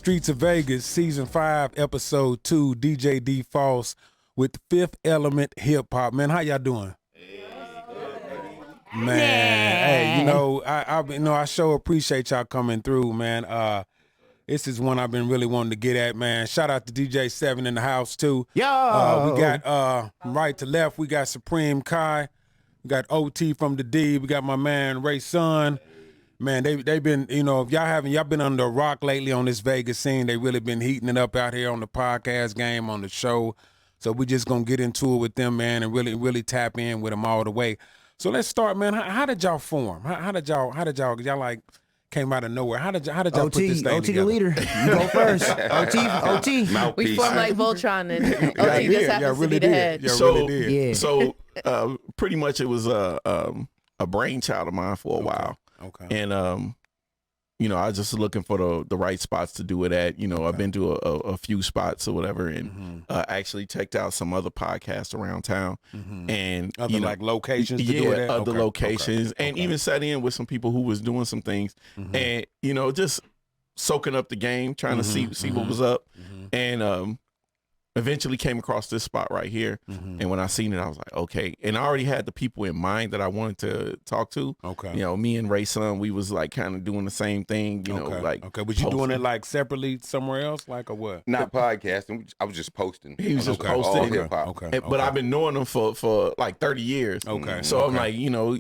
Streets of Vegas, Season 5, Episode 2, DJ DFOS with Fifth Element Hip Hop. Man, how y'all doing? Man, hey, I sure appreciate y'all coming through, man. This is one I've been really wanting to get at, man. Shout out to DJ 7 in the house, too. Yo! We got, from right to left, we got SupremeKai. We got OTFromTheD. We got my man, Ray Sun. Man, they been, if y'all been under a rock lately on this Vegas scene, they really been heating it up out here on the podcast game, on the show. So we just going to get into it with them, man, and really tap in with them all the way. So let's start, man. How did y'all form? How did y'all like came out of nowhere? How did y'all put this thing OT together? the leader. You go first. OT. Mouthpiece. We formed like Voltron, and OT just happens to be the head. Yeah, really did. Yeah. So pretty much it was a brainchild of mine for a while. Okay. And I was just looking for the right spots to do it at. I've been to a few spots or whatever, and actually checked out some other podcasts around town, and Other like locations to do it at? other Okay, locations, okay, and okay. even sat in with some people who was doing some things, and just soaking up the game, trying to see what was up, and eventually came across this spot right here, and when I seen it, I was like, okay. And I already had the people in mind that I wanted to talk to. Okay. Me and Ray Sun, we was like kind of doing the same thing, Okay. Was you doing it like separately somewhere else, like, or what? Not podcasting. I was just posting. He was just Okay. posting. All hip hop. Okay. But I've been knowing him for like 30 years. Okay. So Okay. I'm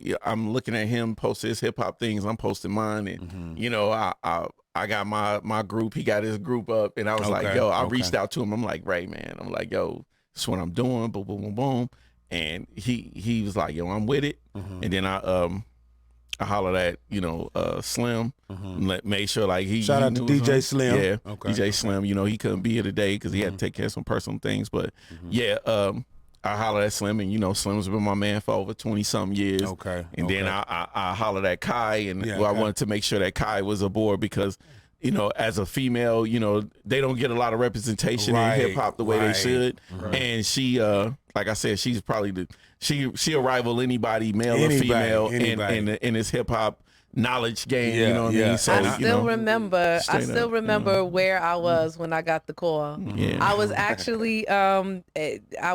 like, I'm looking at him post his hip hop things. I'm posting mine, and I got my group. He got his group up, and I was like, yo, I reached out to him. I'm like, Ray, man. I'm like, yo, this is what I'm doing. Boom, boom, boom, boom. And he was like, yo, I'm with it. And then I hollered at Slimm. Made sure like he Shout out to knew DJ him. Slimm. Yeah, Okay. DJ Slimm. He couldn't be here today because he had to take care of some personal things. But I hollered at Slimm, and Slimm's been my man for over 20-something years. Okay. And then I hollered at Kai, and I wanted to make sure that Kai was aboard because, as a female, they don't get a lot of representation in hip hop the way they should. Right. And she, like I said, she's probably she'll rival anybody, male or female, in this hip hop knowledge game. Yeah, You know what I mean? So, I still remember. I straight still up, remember where I was when I got the call. Yeah. I was actually I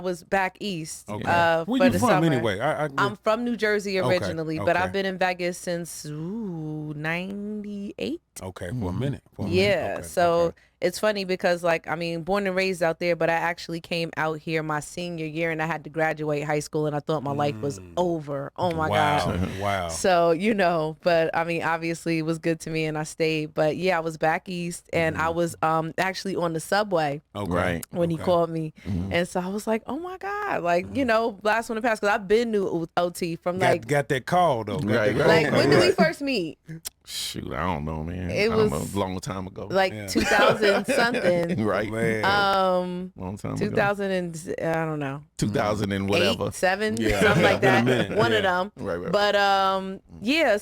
was back east. Okay. For Where you the from summer. anyway? I'm from New Jersey originally, but okay. I've been in Vegas since 98. Okay, for a minute. Yeah, Okay, so okay. it's funny because born and raised out there, but I actually came out here my senior year and I had to graduate high school and I thought my life was over. Oh my God. Wow. So, but obviously it was good to me and I stayed. But yeah, I was back east and I was actually on the subway Okay. Right. when he called me. And so I was like, oh my God, blast from the past. Because I've been new OT from Got that call, though. Right. when did we first meet? Shoot, I don't know, man. It I don't was know, a long time ago. 2000 something. Right. Man. Long time ago. 2000 and I don't know. 2000 and whatever. 8, 7, Yeah. something like Been a that. minute. One Yeah. of them. Right. But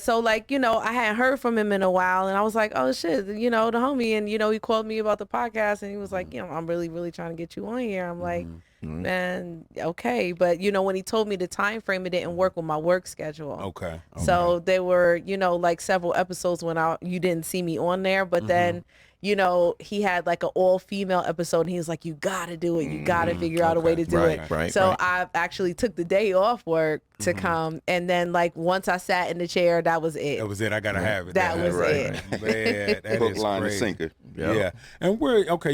so I hadn't heard from him in a while, and I was like, oh shit, the homie, and he called me about the podcast, and he was like, I'm really, really trying to get you on here. I'm like, man, okay, but when he told me the time frame, it didn't work with my work schedule. Okay. So there were, like several episodes when you didn't see me on there, but then, he had like an all female episode and he was like, you gotta do it. You gotta figure out a way to do it. Right. So I actually took the day off work to come. And then once I sat in the chair, that was it. That was it. I got to have it. That was it. Man, that Hook, is line, and crazy. sinker. Yeah. And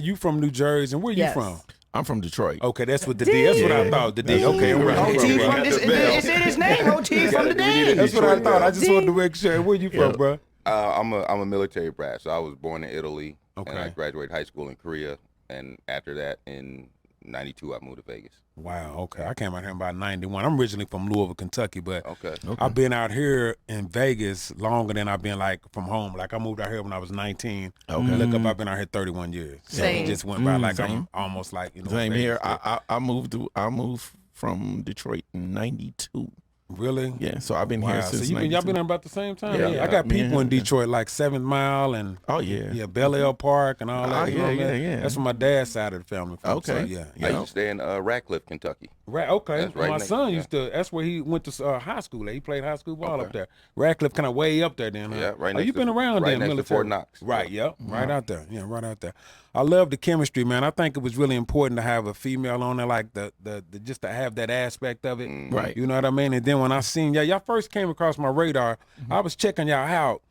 you from New Jersey, and where you Yes. from? I'm from Detroit. Okay, that's what the D. That's what I thought. The D. Okay, all right. OT Right. from this. It's in his name. OT from the D. That's what I thought. I just wanted to make sure. Where you from, bro? I'm a military brat, so I was born in Italy. Okay. And I graduated high school in Korea, and after that, in '92, I moved to Vegas. Wow. Okay, I came out here about '91. I'm originally from Louisville, Kentucky, but Okay. I've been out here in Vegas longer than I've been from home. Like I moved out here when I was 19. Okay. Look up, I've been out here 31 years. So Same. it just went by like Same. I'm almost like Same Vegas. here. I moved from Detroit in '92. Really? Yeah, so I've been here So since y'all 92. been there about the same time? Yeah, I got yeah, people in yeah. Detroit like 7th Mile and Bel Air Park and all that. You know what I mean? yeah. That's where my dad's side of the family from. Okay. So, yeah. I used to stay in Radcliffe, Kentucky. Right, okay. That's right My next- son yeah. used to. That's where he went to high school. He played high school ball Okay. up there. Radcliffe, kind of way up there, then. Huh? Yeah, right Oh, next you to- been around right there, next to military. Fort Knox. Right. Yep. Right out there. Yeah, right out there. I love the chemistry, man. I think it was really important to have a female on there, like the just to have that aspect of it. Right. You know what I mean? And then when I seen y'all first came across my radar, I was checking y'all out.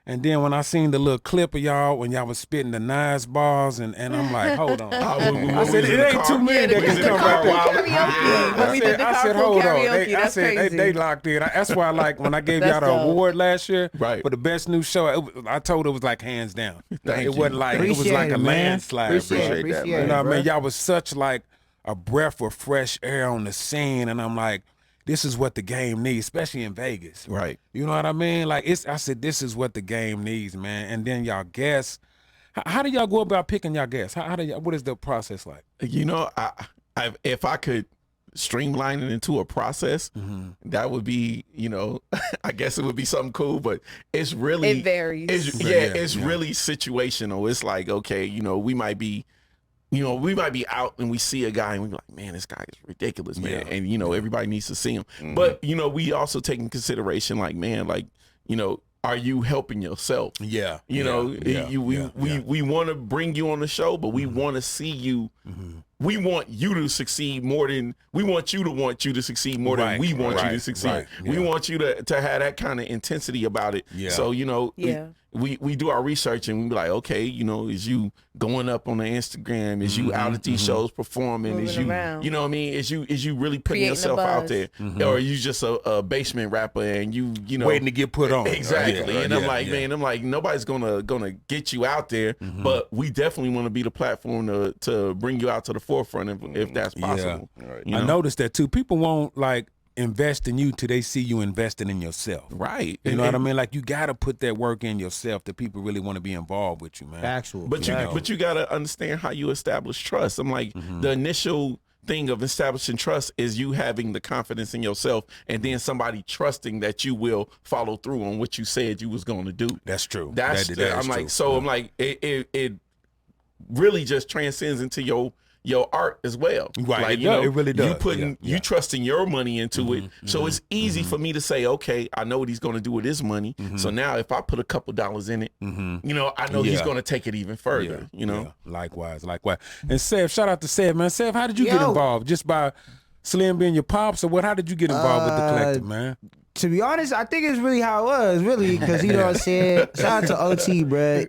And then when I seen the little clip of y'all when y'all was spitting the nice bars, and I'm like, hold on. I said, it ain't too many that can come right there. Karaoke. When we did the I said, carpool hold on. karaoke, I that's said, crazy. they locked in. That's why, like, when I gave y'all That's the dope. award last year Right. for the best new show, I told it was like hands down. Thank it you. wasn't like, it was Appreciate like a it, man. landslide. bro. Appreciate that, Appreciate man. it, You know what I bro. mean? Y'all was such like a breath of fresh air on the scene, and I'm like, this is what the game needs, especially in Vegas. Right. You know what I mean? Like I said, this is what the game needs, man. And then y'all guests. How do y'all go about picking y'all guests? How do y'all? What is the process like? You know, if I could streamline it into a process, that would be, you know, I guess it would be something cool. But it's really It varies. It's really situational. It's like, okay, you know, we might be out and we see a guy and we be like, man, this guy is ridiculous, man. Yeah. And, you know, everybody needs to see him. But, you know, we also take in consideration, like, man, like, you know, are you helping yourself? Yeah. We want to bring you on the show, but we want to see you. We want you to succeed more than we want you to succeed more than we want you to succeed. Right, We yeah. want you to have that kind of intensity about it. Yeah. So, you know, Yeah. we do our research and we be like, okay, you know, is you going up on the Instagram? Is you out at these shows performing? Is Moving you, around. you know what I mean? Is you really putting Creating a yourself out buzz. there? Or are you just a basement rapper and you know, Waiting to get put on. Exactly. Yeah, And I'm yeah, like, yeah. man, I'm like, nobody's gonna get you out there, but we definitely want to be the platform to bring you out to the forefront if that's possible. Right. You I know? noticed that too. People won't like invest in you till they see you investing in yourself. Right. You know what I mean? Like you got to put that work in yourself that people really want to be involved with you, man. Factual. But you gotta understand how you establish trust. I'm like, the initial thing of establishing trust is you having the confidence in yourself and then somebody trusting that you will follow through on what you said you was going to do. That's true. That's That is I'm true. like, so I'm like, it really just transcends into your art as well. Right, Like, it you know, does. It really does. You putting Yeah. you trusting your money into it. So it's easy for me to say, okay, I know what he's going to do with his money. So now if I put a couple dollars in it, you know, I know he's Yeah. going to take it even further, you know? Yeah. Likewise. And Sev, shout out to Sev, man. Sev, how did you get Yo. involved? Just by Slimm being your pops, or what? How did you get involved with the collective, man? To be honest, I think it's really how it was, really, because you know what I'm saying. Shout out to OT, bro.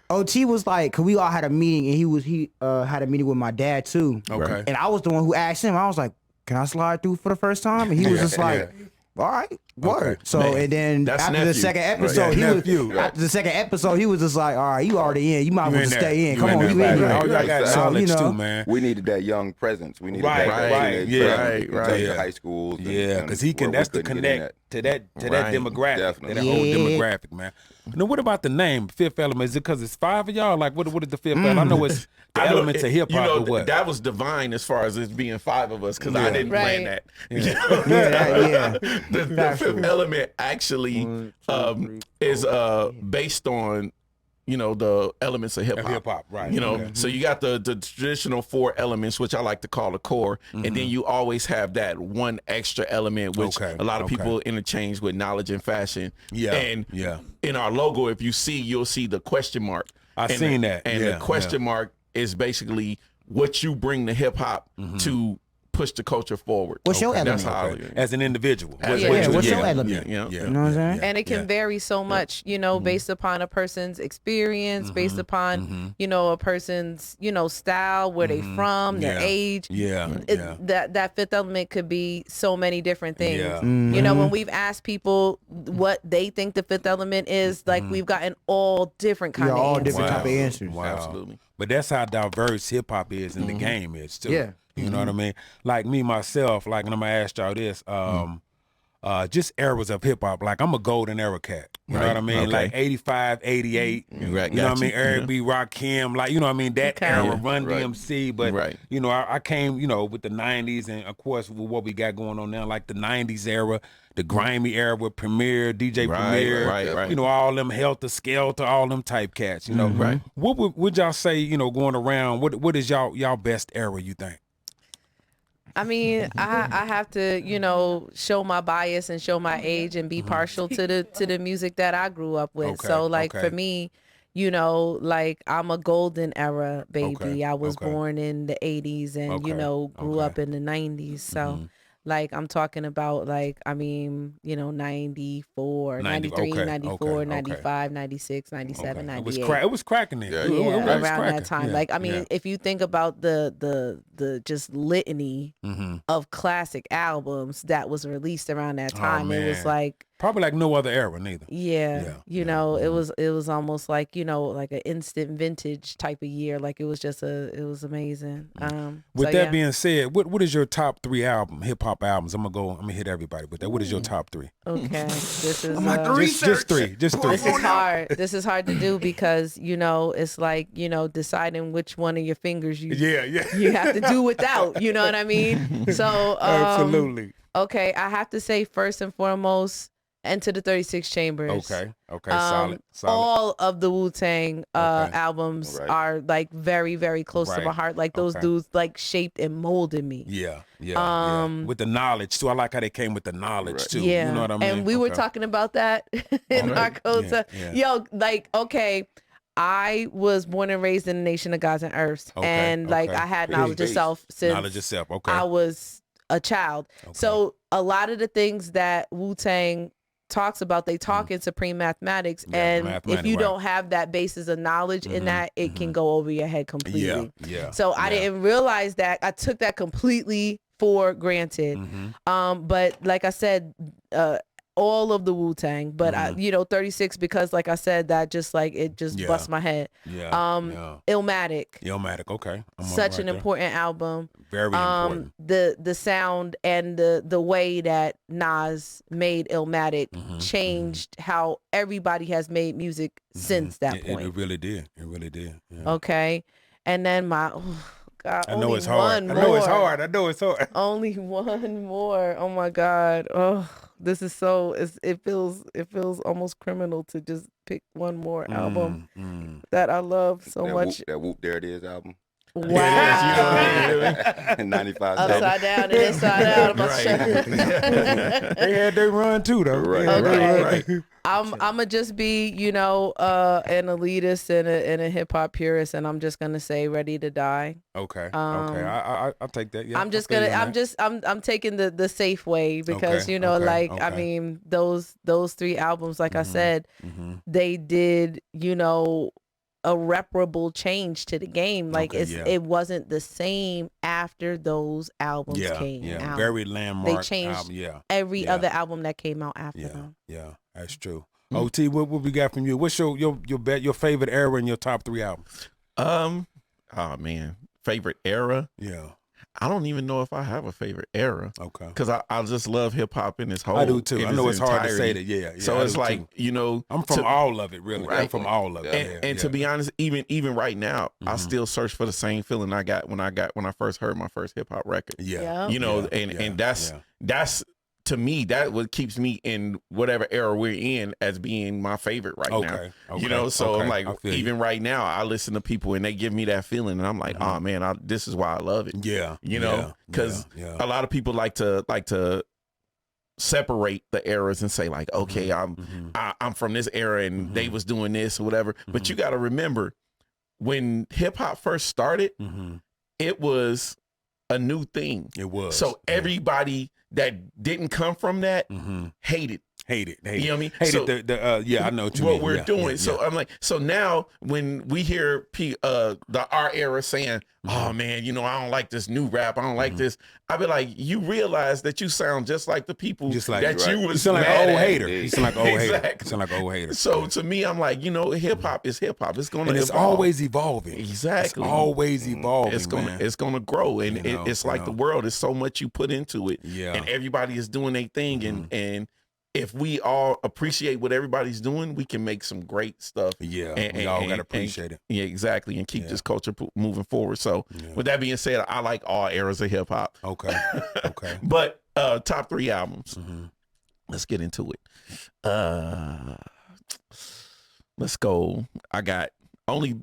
OT was like, cause we all had a meeting, and he had a meeting with my dad too. Okay. And I was the one who asked him. I was like, "Can I slide through for the first time?" And he was just like, "All right, word." So Man, and then that's after the nephew. second Right. episode, Yeah, he nephew. was after the second episode, he was just like, "All right, you already in. You might as well in just there. stay in. You Come on, there. you in Right. here." Oh, y'all got So, knowledge you know, too, man. We needed that young presence. We needed Right, that right, teenage yeah. presence. Right, Take yeah. the high schools. Yeah, because he can. where we That's the couldn't get in connect to that Right. demographic, Definitely. that whole Yeah. demographic, man. Now, what about the name Fifth Element? Is it because it's 5 of y'all? Like, what is the Fifth Element? I know it's the I know elements of hip you hop, know, or what? that was divine as far as it being 5 of us because I didn't plan Right. that. Yeah. The Fifth Element actually is based on, you know, the elements of hip hop. Hip hop, right? You know, Okay. so you got the traditional 4 elements, which I like to call the core, and then you always have that one extra element, which Okay, a lot of okay. people interchange with knowledge and fashion. Yeah, and yeah. in our logo, if you see, you'll see the question mark. I And seen that, and yeah, the question mark is basically what you bring to hip hop to push the culture forward. What's your That's element? how Okay. As an individual. As Yeah, what you- what's your yeah, element? yeah. Yeah. You know what I'm saying? And it can vary so much, you know, based upon a person's experience, based upon, you know, a person's, you know, style, where they from, their Yeah. age. Yeah, It- yeah. that fifth element could be so many different things. Yeah. You know, when we've asked people what they think the fifth element is, like we've gotten all different kind Yeah, of all answers. different type of answers. Wow. Absolutely. But that's how diverse hip hop is and the game is too. Yeah. You know what I mean? Like me myself, like, and I'm gonna ask y'all this. just eras of hip hop. Like I'm a golden era cat. You know what I mean? Okay. Like 85, 88. Right, You know what I got mean? you. Eric B. Rakim. Like, you know what I mean? That Okay. era, Yeah. Run Right. DMC. But, Right. you know, I came, you know, with the 90s and, of course, with what we got going on now, like the 90s era, the grimy era with Premier, DJ Right, Premier. right. You know, all them Helter Skelter, all them type cats, you know. Right. What would y'all say, you know, going around, what is y'all best era, you think? I mean, I have to, you know, show my bias and show my age and be partial to the music that I grew up with. Okay, So like okay. for me, you know, like I'm a golden era baby. Okay, I was okay. born in the 80s and, you Okay, know, grew okay. up in the 90s. So like I'm talking about like, I mean, you know, 94, 93, okay, 94, okay, 95, 96, 97, Okay. 98. It was cracking then. Yeah, It Yeah, was around cracking. that time. Yeah, Like, I mean, yeah. if you think about the just litany of classic albums that was released around that time, it was man. like, Probably like no other era neither. yeah, Yeah, you yeah, know, it was almost like, you know, like an instant vintage type of year. Like it was just it was amazing. With so, that yeah. being said, what is your top 3 hip hop albums? I'm gonna hit everybody with that. What is your top 3? Okay, this is Just three. This is hard. This is hard to do because, you know, it's like, you know, deciding which one of your fingers you have to do without. You know what I mean? So Absolutely. Okay, I have to say first and foremost, Enter the 36 Chambers. Okay. Solid. All of the Wu-Tang Okay. albums Right. are like very, very close to Right. my heart. Like those Okay. dudes like shaped and molded me. Yeah. With the knowledge too. I like how they came with the knowledge Right. too. Yeah. You know what I mean? And we were talking about that in our code. Yeah. Yo, like, okay, I was born and raised in the nation of gods and earths. Okay, And like okay. I had Big knowledge of base. self since Knowledge of self. Okay. I was a child. So a lot of the things that Wu-Tang talks about, they talk in supreme mathematics. Yeah, And if mathematics, you right. don't have that basis of knowledge in that, it can go over your head completely. Yeah. So I didn't realize that. I took that completely for granted. But like I said, all of the Wu-Tang, but I, you know, 36, because like I said, that just like, it just Yeah. bust my head. Yeah. Illmatic. Illmatic. Okay. I'm Such right an there. important album. Very important. The sound and the way that Nas made Illmatic changed how everybody has made music since that point. It really did. It really did. Yeah. Okay. And then God, I know only it's hard. one I know it's more. hard. I know it's hard. Only one more. Oh my God. Oh, this is so. It feels almost criminal to just pick one more album that I love so much. That Whoop There It Is album. Wow. 95. Upside down and inside out. I'm about to shut They had their run too, though. Right. Okay. I'ma just be, you know, an elitist and a hip hop purist, and I'm just gonna say Ready to Die. Okay. I'll take that. Yeah. I'm just gonna. I'm taking the safe way because Okay, you know, okay, like I okay. mean, those 3 albums, like I said, they did, you know, irreparable change to the game. Like Okay, yeah. it wasn't the same after those albums came out. Very landmark. They changed album. Yeah. every other album that came out after them. Yeah. That's true. OT, what we got from you? What's your favorite era in your top 3 albums? Oh man, favorite era? Yeah. I don't even know if I have a favorite era. Okay. Because I just love hip hop in its whole. I do too. in I know its it's hard to say entirety. that. Yeah. So I it's do like, too. you know, I'm from all of it, really. I'm Right. from all of it. Yeah. and to be honest, even right now, I still search for the same feeling I got when I first heard my first hip hop record. Yeah. You know, Yeah. and that's to me, that what keeps me in whatever era we're in as being my favorite right now. Okay. You know, so Okay. I'm like, I feel you. even right now, I listen to people and they give me that feeling, and I'm like, oh man, this is why I love it. Yeah. You know, because yeah. a lot of people like to separate the eras and say like, okay, I'm from this era and they was doing this or whatever. But you got to remember, when hip hop first started, it was a new thing. It was. So everybody that didn't come from that hated Hate it. You know what I mean? Hate So, it. Yeah, I know what you what mean. we're Yeah, doing. yeah, So yeah. I'm like, so now when we hear our era saying, "Oh man, you know, I don't like this new rap. I don't like this," I be like, you realize that you sound just like the people Just like- that you You was sound like mad an old at. hater. You sound like an old hater. Exactly. You sound like an old hater. So to me, I'm like, you know, hip hop is hip hop. It's gonna and it's evolve. always evolving. Exactly. It's always evolving. It's gonna grow, and You know, it's like the world is so much you put into it, Yeah. and everybody is doing their thing, and if we all appreciate what everybody's doing, we can make some great stuff. Yeah, and, we all and- gotta appreciate it. Yeah, exactly, and keep Yeah. this culture moving forward. So, with that being said, I like all eras of hip hop. Okay. Okay. But top 3 albums. Mm-hmm. Let's get into it. Let's go. I got only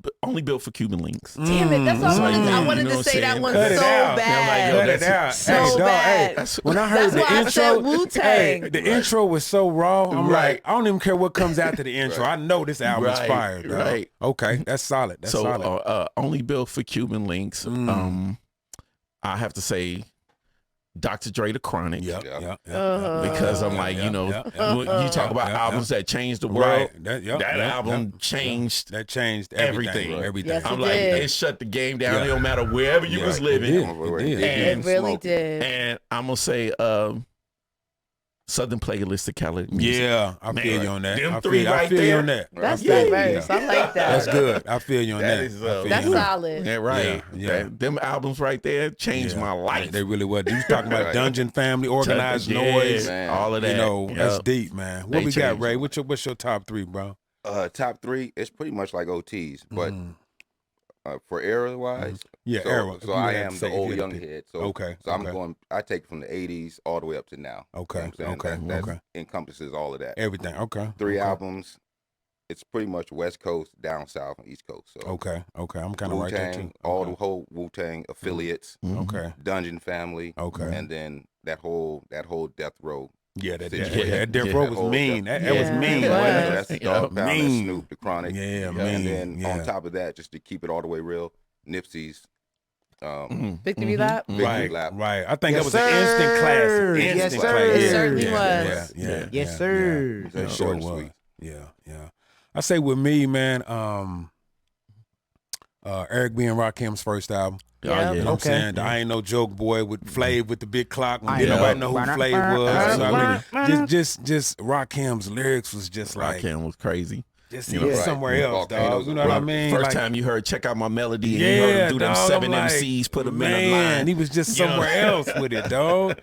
built for Cuban links. Damn it, that's what So, I wanted you know to what say. I'm that saying? one Cut it so out. bad. Yo, Cut it that's out. so Hey, dog, bad. hey, when I heard That's the why I intro, said Wu-Tang. hey, the intro was so raw. I'm Right. like, I don't even care what comes after the intro. I know this album's Right, fire. Dog. right. Okay, that's solid. That's So solid. only built for Cuban links. I have to say Dr. Dre the Chronic. Yep, Yeah. yep, Because I'm like, you know, when you talk about albums that changed the world. Right. That, yep, that yep, album yep. changed. That changed everything. everything. Right. Everything. Yes, I'm it like, did. it shut the game down. Yeah. It don't matter wherever you Yeah, was it living. did. And- It really did. And I'm gonna say Southern Playalistic Cali music. Yeah, I Man, feel you on that. them I three feel, I right feel you there. on that. That's I feel that you. verse. I like that. That's good. I feel you on That that. is, I feel That's you on that. solid. Yeah, right. Yeah. Them albums right there changed Yeah. my life. They really was. You was talking about Right. Dungeon Family, Organized Yeah, Noise. Man. all of that. You know, Yeah. that's deep, man. What They we got, changed. Ray? What's your top 3, bro? Top 3, it's pretty much like OT's, but for era wise, Yeah, so, era. If So you I had to am say, the if old you young had to pick. head. So Okay, so I'm okay. going. I take from the '80s all the way up to now. Okay, You know what I'm saying? okay, That encompasses all of that. Everything. Okay. 3 okay. albums. It's pretty much West Coast, down South, and East Coast. So Okay. Okay. I'm kind of right there Wu-Tang, too. all the Okay. whole Wu-Tang affiliates, Okay. Dungeon Family, Okay. and then that whole Death Row. Yeah, that situation. that Death Yeah. Row That was whole mean. Death- That was Yeah, mean. it wasn't was. it? That's the Yeah. Dog Pound, that's Mean. Snoop, the Chronic. Yeah, And mean. then Yeah. on top of that, just to keep it all the way real, Nipsey's Victory lap. Victory Right, Lap. right. I think Yes, that was an instant classic. sir. Instant Yes, classic. sir. It certainly yeah, was. Yeah, yeah, Yes, yeah, sir. Yeah, That's it short sure and was. sweet. Yeah. I say with me, man, Eric B. and Rakim's first album. Oh, Yeah. yeah. You know what I'm Okay. saying? I ain't no joke boy with Flav with the big clock. When I didn't know. nobody know who Flav was. So, I mean, Right. just Rakim's lyrics was just like Rakim was crazy. just You he know, was right. somewhere else, Volcanoes dog. You know what I and mean? First Like, time you heard "Check Out My Melody" and yeah, you heard him do them dog, 7 I'm like, MCs, put them in a man, line. he was just You know? somewhere else with it, dog.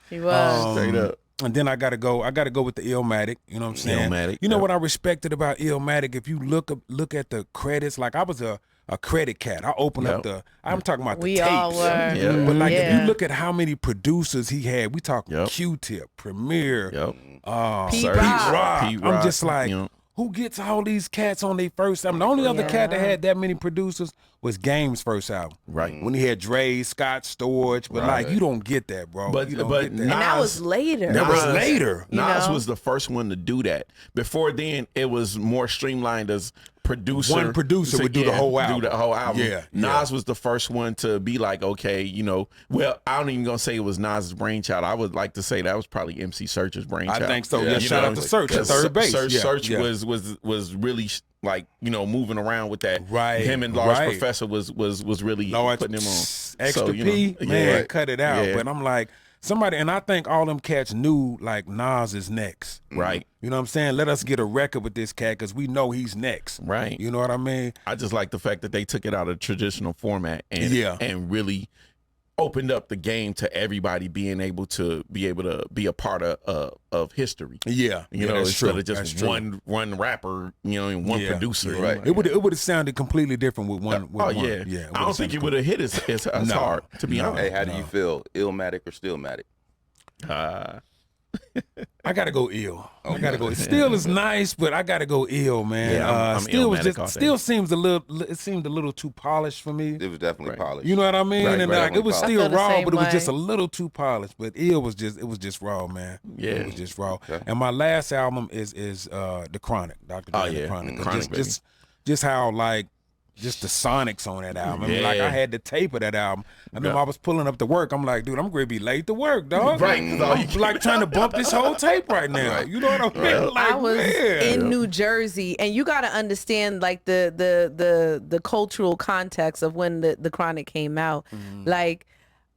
He was. Straight up. And then I gotta go with the Illmatic. You know what I'm saying? Illmatic, You know yeah. what I respected about Illmatic? If you look at the credits, like I was a credit cat. I opened up Yep. I'm talking about the We tapes. all were. Yeah. But like if Yeah. you look at how many producers he had, we talk Yep. Q-Tip, Premier, Yep. Pete Sir. Rock. Pete I'm Rock, just like, you know. who gets all these cats on their first album? The only other cat that had that many producers was Game's first album. Right. When he had Dre, Scott Storch, but Right. like you don't get that, bro. But you don't but get that. And that Nas- was later. That was Nas- later. You Nas know? was the first one to do that. Before then, it was more streamlined as producer. One producer would do the whole album. Do the whole album. Yeah, Nas was the first one to be like, okay, you know, well, I don't even gonna say it was Nas's brainchild. I would like to say that was probably MC Search's brainchild. I think so. Yeah, Yeah, you shout know, out to Search at 'cause third base. Search Yeah. was really like, you know, moving around with that. Right, Him and Large right. Professor was really Lord, putting him on. Extra So, you know, P, man, yeah. cut it out. Yeah. But I'm like, somebody, and I think all them cats knew like Nas is next. Right. You know what I'm saying? Let us get a record with this cat because we know he's next. Right. You know what I mean? I just like the fact that they took it out of traditional format and Yeah. and really opened up the game to everybody being able to be a part of history. Yeah. You yeah, know, that's instead true. of That's just true. one rapper, you know, and one Yeah, producer. yeah. Right. It would have sounded completely different with one. With Oh one. yeah, yeah. I don't think it would have hit as No. hard, to be No. honest. Hey, how do you feel? Illmatic or Stillmatic? I gotta go ill. I gotta go. Still is nice, but I gotta go ill, man. Yeah, I'm still was Illmatic all just day. still seems a little. It seemed a little too polished for me. It was definitely polished. You know what I mean? Right, and right. like, it was I still feel the raw, same but it was way. just a little too polished. But ill was just raw, man. Yeah. It was just raw. Okay. And my last album is The Chronic, Dr. Oh, Dre, yeah. The Chronic. Chronic, Just how like just the sonics on that album. I mean, like I had the tape of that album. I remember I was pulling up to work. I'm like, dude, I'm going to be late to work, dog. Right. I'm like trying to bump this whole tape right now. You know what I mean? Like, I was in New Jersey, and you got to understand like the cultural context of when the Chronic came out. Like,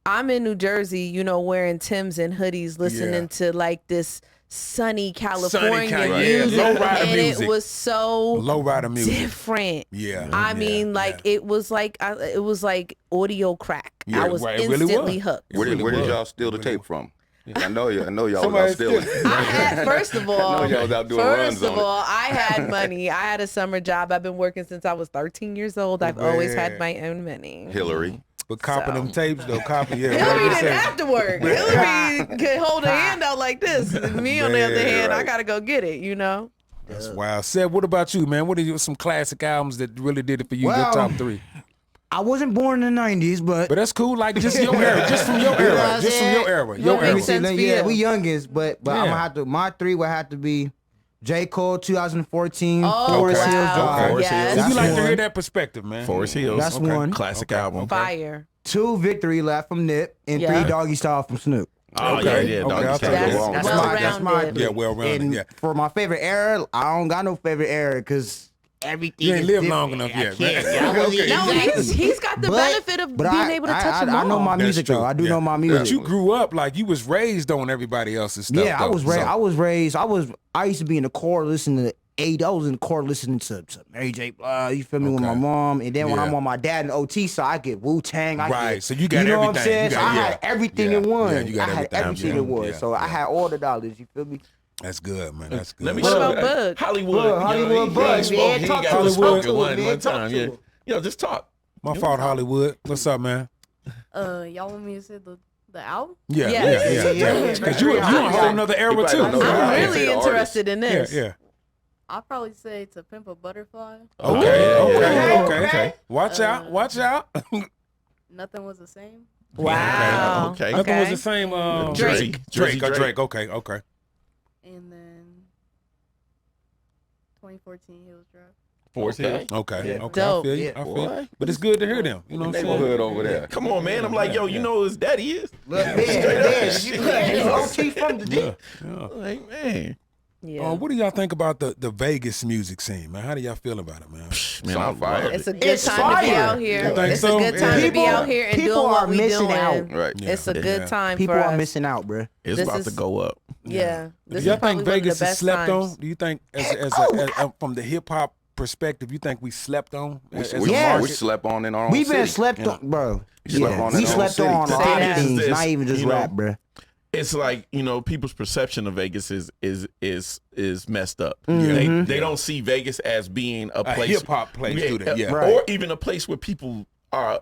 I'm in New Jersey, you know, wearing Timbs and hoodies, listening to like this sunny California music, Lowrider and music. it was so Lowrider music. different. Yeah. I mean, like it was like audio crack. Yeah, I was right, it really instantly was. hooked. Where did y'all steal the tape from? I know y'all was out stealing. First of all, I know y'all was out doing runs on it. I had money. I had a summer job. I've been working since I was 13 years old. I've always had my own money. Hillary. But copping them tapes, though, Hillary didn't have to work. Hillary could hold a hand out like this. Me, on the other hand, I gotta go get it. You know. That's wild. Seb, what about you, man? What are some classic albums that really did it for you? Your top 3. I wasn't born in the 90s, but that's cool. Like just your era, just from your era, just from your era, What makes sense for yeah, you? we youngest, but I'm gonna have to. My 3 would have to be J. Cole 2014 Oh, Forest wow. Hills Drive. Forest Yes. Hills. So you like to one. hear that perspective, man. Forest Hills. That's one. Classic album. Fire. 2 Victory Lap from Nip, and Yeah. 3 Doggy Style from Snoop. Oh, Okay. yeah. Okay, Doggy I'll Style. take That's wrong. That's well-rounded. my 3. Yeah, well-rounded, And yeah. for my favorite era, I don't got no favorite era because everything. You ain't is lived different. long enough I yet, can't. man. I wasn't- Okay. No, Exactly. he's got the benefit of being able to touch them all. I know my That's music true. though. I do Yeah. know my music. But you grew up like you was raised on everybody else's stuff. Yeah, though, I was raised. I used to be in the car listening to I was in the car listening to Mary J. Blige. You feel me, with my Okay. mom, and then when Yeah. I'm on my dad and OT, so I get Wu-Tang. Right, so you got know what I'm everything. saying? You So got- I yeah. had everything Yeah. in one. Yeah, you got I had everything. everything Yeah. in one. Yeah. So I had all the knowledge. You feel me? That's good, man. That's good. Let me What show about you. Bug? Hollywood. Bug, Hollywood Bug, He man. got Talk to to us, spoken talk to one him, man. one Talk time. to Yeah. him. Yo, just talk. My fault, Hollywood. What's up, man? Y'all want me to say the album? Yeah, Yeah. yeah. Because you a whole nother era probably too. don't know I'm Yeah. really Yeah. interested in Yeah, this. yeah. I'll probably say To Pimp a Butterfly. Okay. Watch out. Watch out. Nothing Was the Same. Wow. Okay. Nothing was the same. Drake. Drake. Okay. And then 2014 Hills Drive. Forest Hills. Okay. Yeah. Okay. I Dope. feel you. Yeah. I feel you. Boy. But it's good to hear them. You know what I'm saying? Neighborhood over there. Come on, man. I'm like, yo, you know who his daddy is? Look, man, OT from the D. Like, man. Yeah. What do y'all think about the Vegas music scene, man? How do y'all feel about it, man? Man, on I fire. love It's it. a good It's time to be fire. out here. You think It's so? a good time to be People- out here and people doing what are we missing doing. out. Right. It's a good time People for are us. missing out, bro. It's This about is- to go up. Yeah. Do This y'all is probably think one of Vegas the is best slept times. on? Do you think, as from the hip hop perspective, you think we slept on? As a We Yes. slept on in our own We've been city. slept on, bro. You slept on we in our own slept city. on a lot Say of that. things, This, not even just you know, rap, bro. It's like, you know, people's perception of Vegas is messed up. Mhm. They don't see Vegas as being a A place, hip hop place, do they? Yeah. Right. or even a place where people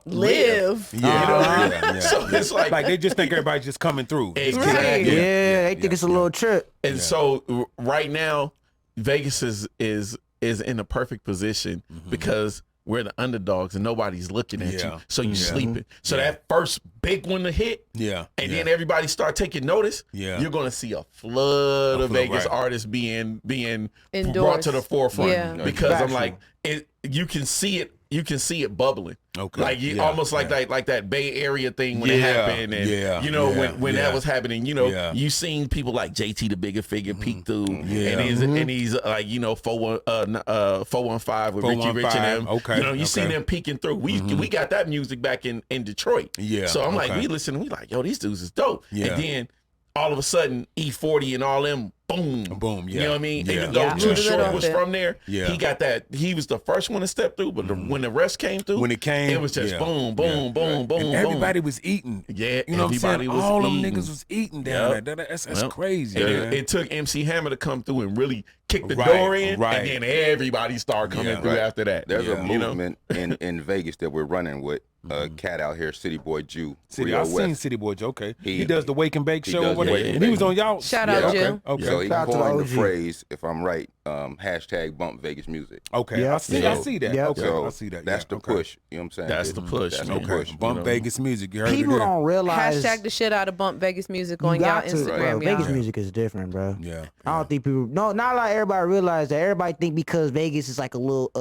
Live. You know what I mean? Yeah. So it's like, Like they just think everybody's just coming through. Exactly. Yeah, they think it's a little trip. and so right now, Vegas is in a perfect position because we're the underdogs and nobody's looking at Yeah. you, so you sleeping. So Yeah. that first big one to hit, Yeah. and yeah. then everybody start taking notice, Yeah. you're gonna see a flood of flood, Vegas right. artists being brought Endorsed. to the forefront Yeah. because I'm Factual. like, you can see it bubbling. Okay. Like you Yeah, almost like yeah. that Bay Area thing when it Yeah, happened, and yeah, you know yeah, when yeah. that was happening, you know, Yeah. you seen people like JT the Bigger Figure peek through, Yeah. and he's like, you know, 415 with Richie Rich and them. 415, okay, You know, you see okay. them peeking through. We got that music back in Detroit. Yeah, So I'm like, okay. we listen, we like, yo, these dudes is dope. Yeah. And then all of a sudden, E40 and all them, boom, Boom, You yeah. know what I mean? Yeah. Even though Yeah. Too Yeah. Short was from there, Yeah. he got that. He was the first one to step through, but when the rest came through, When it came, it was just yeah. boom, boom, Yeah. boom, boom, And boom. everybody was eating. Yeah, You know what I'm everybody saying? was All them eating. niggas was eating down Yep. there. That's Well, crazy, and man. it took MC Hammer to come through and really kick the Right, door in, right. and then everybody started coming Yeah. through Right. after that. There's Yeah. a You know? movement in Vegas that we're running with a cat out here, City Boy Jew. City, Rio I've seen West. City Boy Joe. Okay, he He- does the wake and bake he show. does Or whatever. Wake and And he Bake. was on y'all. Shout Yeah. out, Okay, Jill. okay, So he Shout out to coined the OG. phrase, if I'm right, hashtag bump Vegas music. okay. Yeah. I see So- that. Yeah. Okay, So I see that. that's yeah, the okay. push. You know what I'm saying? That's the push. That's man. the push. Bump You know? Vegas music. You heard People it there. don't realize Hashtag the shit out of Bump Vegas music you on y'all got to, Instagram, bro. y'all. Vegas music is different, bro. Yeah. I don't think people. Not like everybody realize that. Everybody think because Vegas is like a little,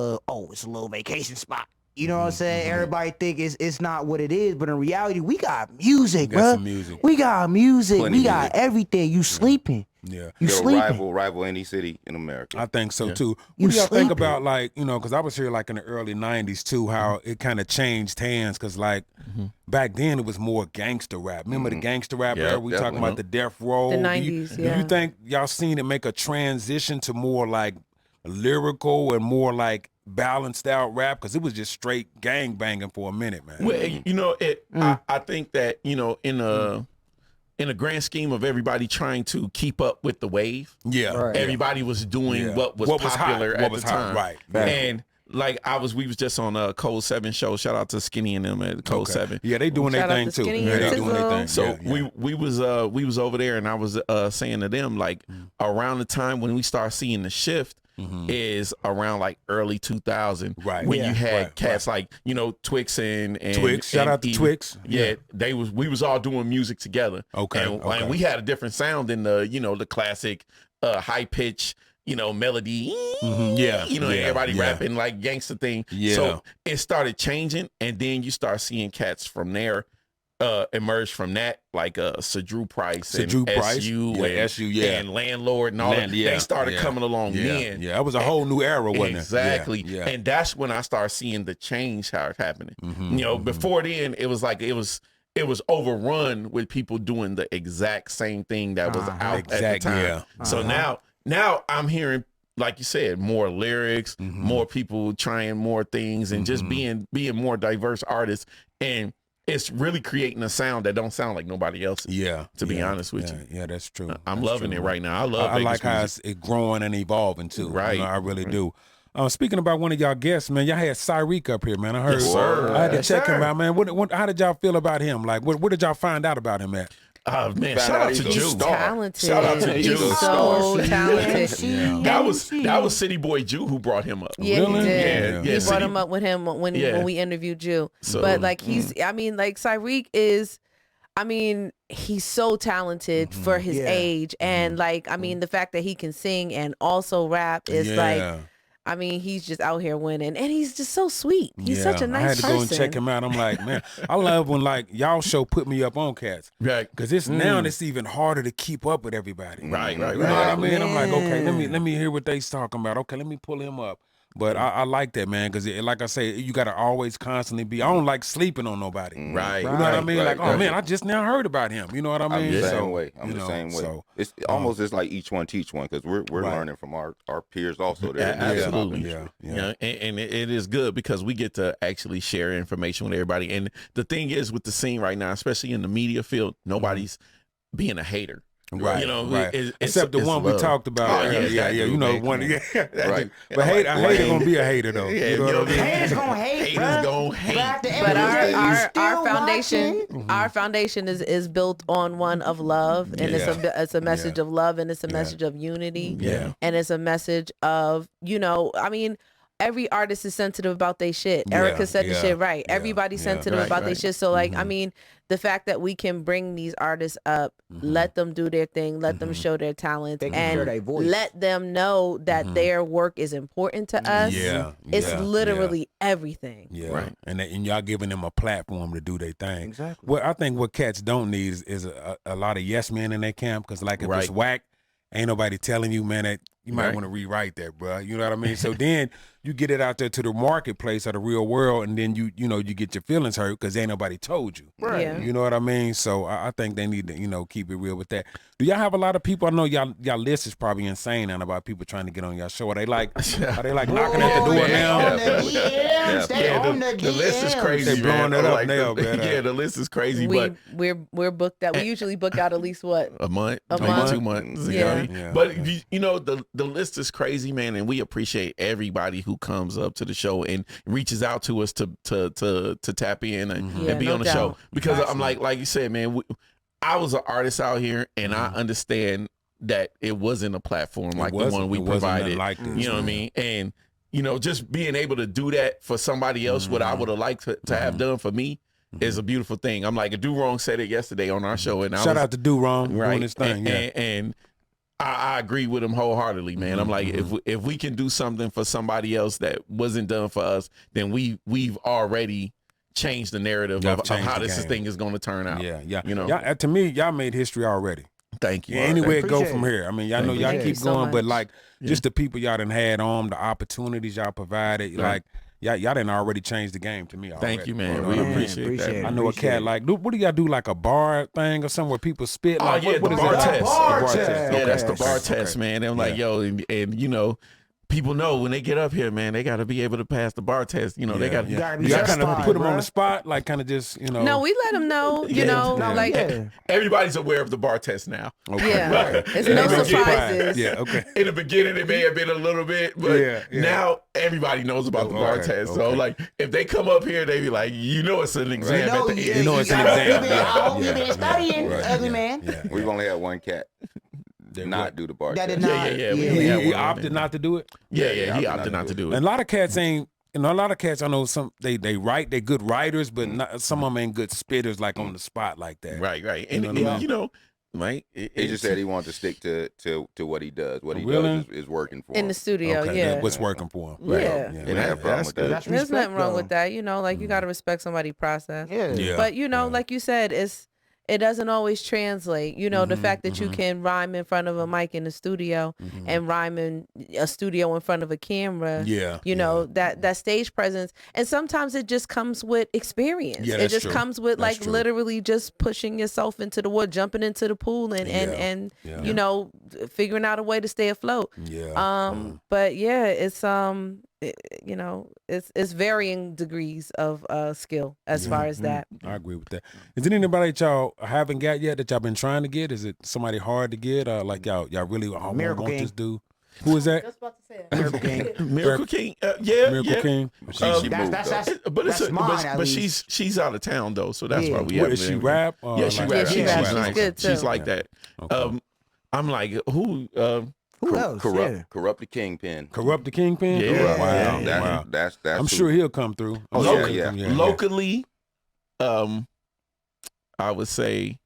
it's a little vacation spot. You know what I'm saying? Everybody think it's not what it is, but in reality, we got music, bro. some music. We got music. Plenty we got music. everything. You sleeping. Yeah. You It'll sleeping. rival any city in America. I think so too. You What do y'all think sleeping. about, like, you know, because I was here like in the early 90s too, how it kind of changed hands, because like back then it was more gangster rap. Remember the gangster rap Yeah, era? We talking definitely. about the Death Row. The Do 90s, Do yeah. you think y'all seen it make a transition to more like lyrical and more like balanced out rap? Because it was just straight gang banging for a minute, man. Well, you know, I think that, you know, in a grand scheme of everybody trying to keep up with the wave, Yeah. Right. everybody was doing Yeah. what was popular hot, at what was the time. hot, right. And like we was just on a Code 7 show. Shout out to Skinny and them at Code 7. Yeah, they doing their Shout out thing to too. Skinny Yeah, and they doing their Tizzle. thing. So yeah. we was over there, and I was saying to them, like, around the time when we start seeing the shift is around like early 2000, Right. when Yeah. you had Right, cats like, you know, Twix and Twix. Shout out to Eve. Twix. Yeah, we was all doing music together. Okay, and, okay. and we had a different sound than the, you know, the classic high pitch, you know, melody. Yeah, You know, yeah, everybody yeah. rapping like gangster thing. Yeah. So it started changing, and then you start seeing cats from there emerge from that, like Sadru Price and Sadru Price. SU Yeah, and SU, yeah. and Landlord and all that. Yeah, They started yeah, coming along yeah, then. Yeah, that was a whole new era, wasn't Exactly. it? Yeah. And that's when I started seeing the change how it's happening. Mm-hmm, You know, before then it was like it was overrun with people doing the exact same thing that was out at the Exact, time. yeah. So now I'm hearing, like you said, more lyrics, Mm-hmm. more people trying more things, and just being more diverse artists, and it's really creating a sound that don't sound like nobody else's. Yeah. To be yeah, honest with yeah, you. Yeah, that's true. I'm That's loving true. it right now. I love I Vegas like how music. it's growing and evolving too. Right. You know, I really do. Speaking about one of y'all guests, man, y'all had Cyreek up here, man. I heard. Yes, sir. I had to Yes, check him sir. out, man. How did y'all feel about him? Like, what did y'all find out about him at? Man, Found shout out out he's to a Jew. star. Talented. Shout out to He's Jew. so Star. talented. Yeah. That was City Boy Jew who brought him up. Yeah, Really? he did. Yeah, He yeah, brought City- him up with him when we interviewed Jew. So, but like I mean, like Cyreek is, I mean, he's so talented for his Yeah. age, and like I mean, the fact that he can sing and also rap is like, I mean, he's just out here winning, and he's just so sweet. He's such a nice I had to person. go and check him out. I'm like, man, I love when like y'all show put me up on cats. Right. Because it's now it's even harder to keep up with everybody. Right. You know what I mean? I'm like, okay, let me hear what they talking about. Okay, let me pull him up. But I like that, man, because like I say, you got to always constantly be. I don't like sleeping on nobody. Right. You know what I mean? Right, like, oh right. man, I just now heard about him. You know what I mean? I'm the same So, way. I'm you the know, same way. so, It's almost just like each one teach one, because we're Right. learning from our peers also. There, Absolutely. Yeah. Yeah, and it is good because we get to actually share information with everybody. And the thing is, with the scene right now, especially in the media field, nobody's being a hater. Right, You know, right. it's- Except the it's one we love. talked about. Oh, earlier. yeah, Yeah. You know, one. Yeah. Right. But I'm a like, hater gonna be a hater though. Yeah, you know what I mean? Haters gonna hate, Haters bruh. gonna hate. But at the end But of the day, you our still foundation watching. our foundation is built on one of love, and it's a message of love, and it's a message of unity, Yeah. and it's a message of, you know, I mean, every artist is sensitive about their shit. Erica said the shit right. Everybody's sensitive Right, about their right. shit. So like, I mean, the fact that we can bring these artists up, let them do their thing, let them show their talent, They can share their and voice. let them know that their work is important to us. Yeah. It's yeah, literally everything. Yeah. Right. And y'all giving them a platform to do their thing. Exactly. Well, I think what cats don't need is a lot of yes men in their camp, because like if it's Right. whack, ain't nobody telling you, man, that you might Right. want to rewrite that, bro. You know what I mean? So then you get it out there to the marketplace or the real world, and then you get your feelings hurt because ain't nobody told you. Right. Yeah. You know what I mean? So I think they need to, keep it real with that. Do y'all have a lot of people? I know y'all list is probably insane now about people trying to get on y'all show. Are they like knocking at the door now? On the DMs, they on the the list is DMs. crazy. They blowing man. it up Like, now, man. Yeah, the list is crazy, We but we're booked out. We usually book out at least what? a month, A maybe month. 2 months. You Yeah. know what I mean? Yeah, But yeah. you know, the list is crazy, man, and we appreciate everybody who comes up to the show and reaches out to us to tap in and Yeah, be no on the doubt. show, because I'm like you said, man, I was an artist out here, and I understand that it wasn't a platform like the wasn't. one we It wasn't nothing provided. like this, You know what I mean? And just being able to do that for somebody else, what I would have liked to have done for me, is a beautiful thing. I'm like, Do Wrong said it yesterday on our show, and I Shout was, out to Do Wrong doing right, his thing. and I agree with him wholeheartedly, man. I'm like, if we can do something for somebody else that wasn't done for us, then we've already changed the narrative of how this thing is going to turn out. Yeah. You know, to me, y'all made history already. Thank you. Yeah, anywhere it go Appreciate from it. here. I mean, y'all know y'all Thank you keep so going, but much. like just the people y'all done had on, the opportunities y'all provided, like y'all done already changed the game to me already. Thank you, man. You know We what I mean? appreciate that. I know a cat like, what do y'all do, like a bar thing or something where people spit? Oh, Like, yeah, what the is bar that? test. The bar test. Yeah, that's the Okay. bar test, man. And I'm like, yo, and you know, people know when they get up here, man, they got to be able to pass the bar test. You know, they got to. gotta be You got kind of satisfied, put them on bruh. the spot, like kind of just, you know. No, we let them know, you know, like, Everybody's aware of the bar test now. yeah, it's In no the beginning- surprises. Yeah, okay. In the beginning, it may have been a little bit, but Yeah. now everybody knows about the bar Okay, test. So, okay. like, if they come up here, they be like, you know, it's an exam at the end. You know it's an exam. I hope Yeah, you've been studying, right, ugly yeah, man. yeah. We've only had one cat They not what? do the bar That test. did not. Yeah. We Yeah. only had He one on opted there. not to do it. Yeah, he opted not to do it. And a lot of cats ain't. You know, a lot of cats I know some they write. They're good writers, but some of them ain't good spitters like on the spot like that. Right. And, know what I mean? you know, right? He just said he wanted to stick to what he does. What he Really? does is working for In him. the studio, Okay, yeah. what's working for him? Yeah. Right. We don't have a problem with that. That's There's respect, nothing wrong though. with that, you know, like you got to respect somebody's process. Yeah. Yeah. But you know, Yeah. like you said, it doesn't always translate. You know, the fact that you can rhyme in front of a mic in the studio and rhyme in a studio in front of a camera. Yeah, You know, that stage presence. And sometimes it just comes with experience. Yeah, it that's just true. comes with That's like true. literally just pushing yourself into the water, jumping into the pool and Yeah. you know, figuring out a way to stay afloat. Yeah. But yeah, it's you know, it's varying degrees of skill as far as that. I agree with that. Is it anybody that y'all haven't got yet that y'all been trying to get? Is it somebody hard to get? Like y'all really Miracle want King. this dude? Who is that? Just about to say it. Miracle King. Miracle King. Yeah. Miracle King. She moved, That's though. But that's mine, at but least. she's out of town though, so that's Yeah. why we What, haven't. is she been- rap? Yeah, she like- rap. she She's rap. She's nice. good, too. She's like that. Okay. I'm like, who? Who else? Yeah. Corrupt the kingpin. Corrupt the Kingpin? Yeah. Wow. Yeah. Wow. That's I'm who- sure he'll come through. I'm Oh, sure yeah, he'll yeah. come- locally, I would say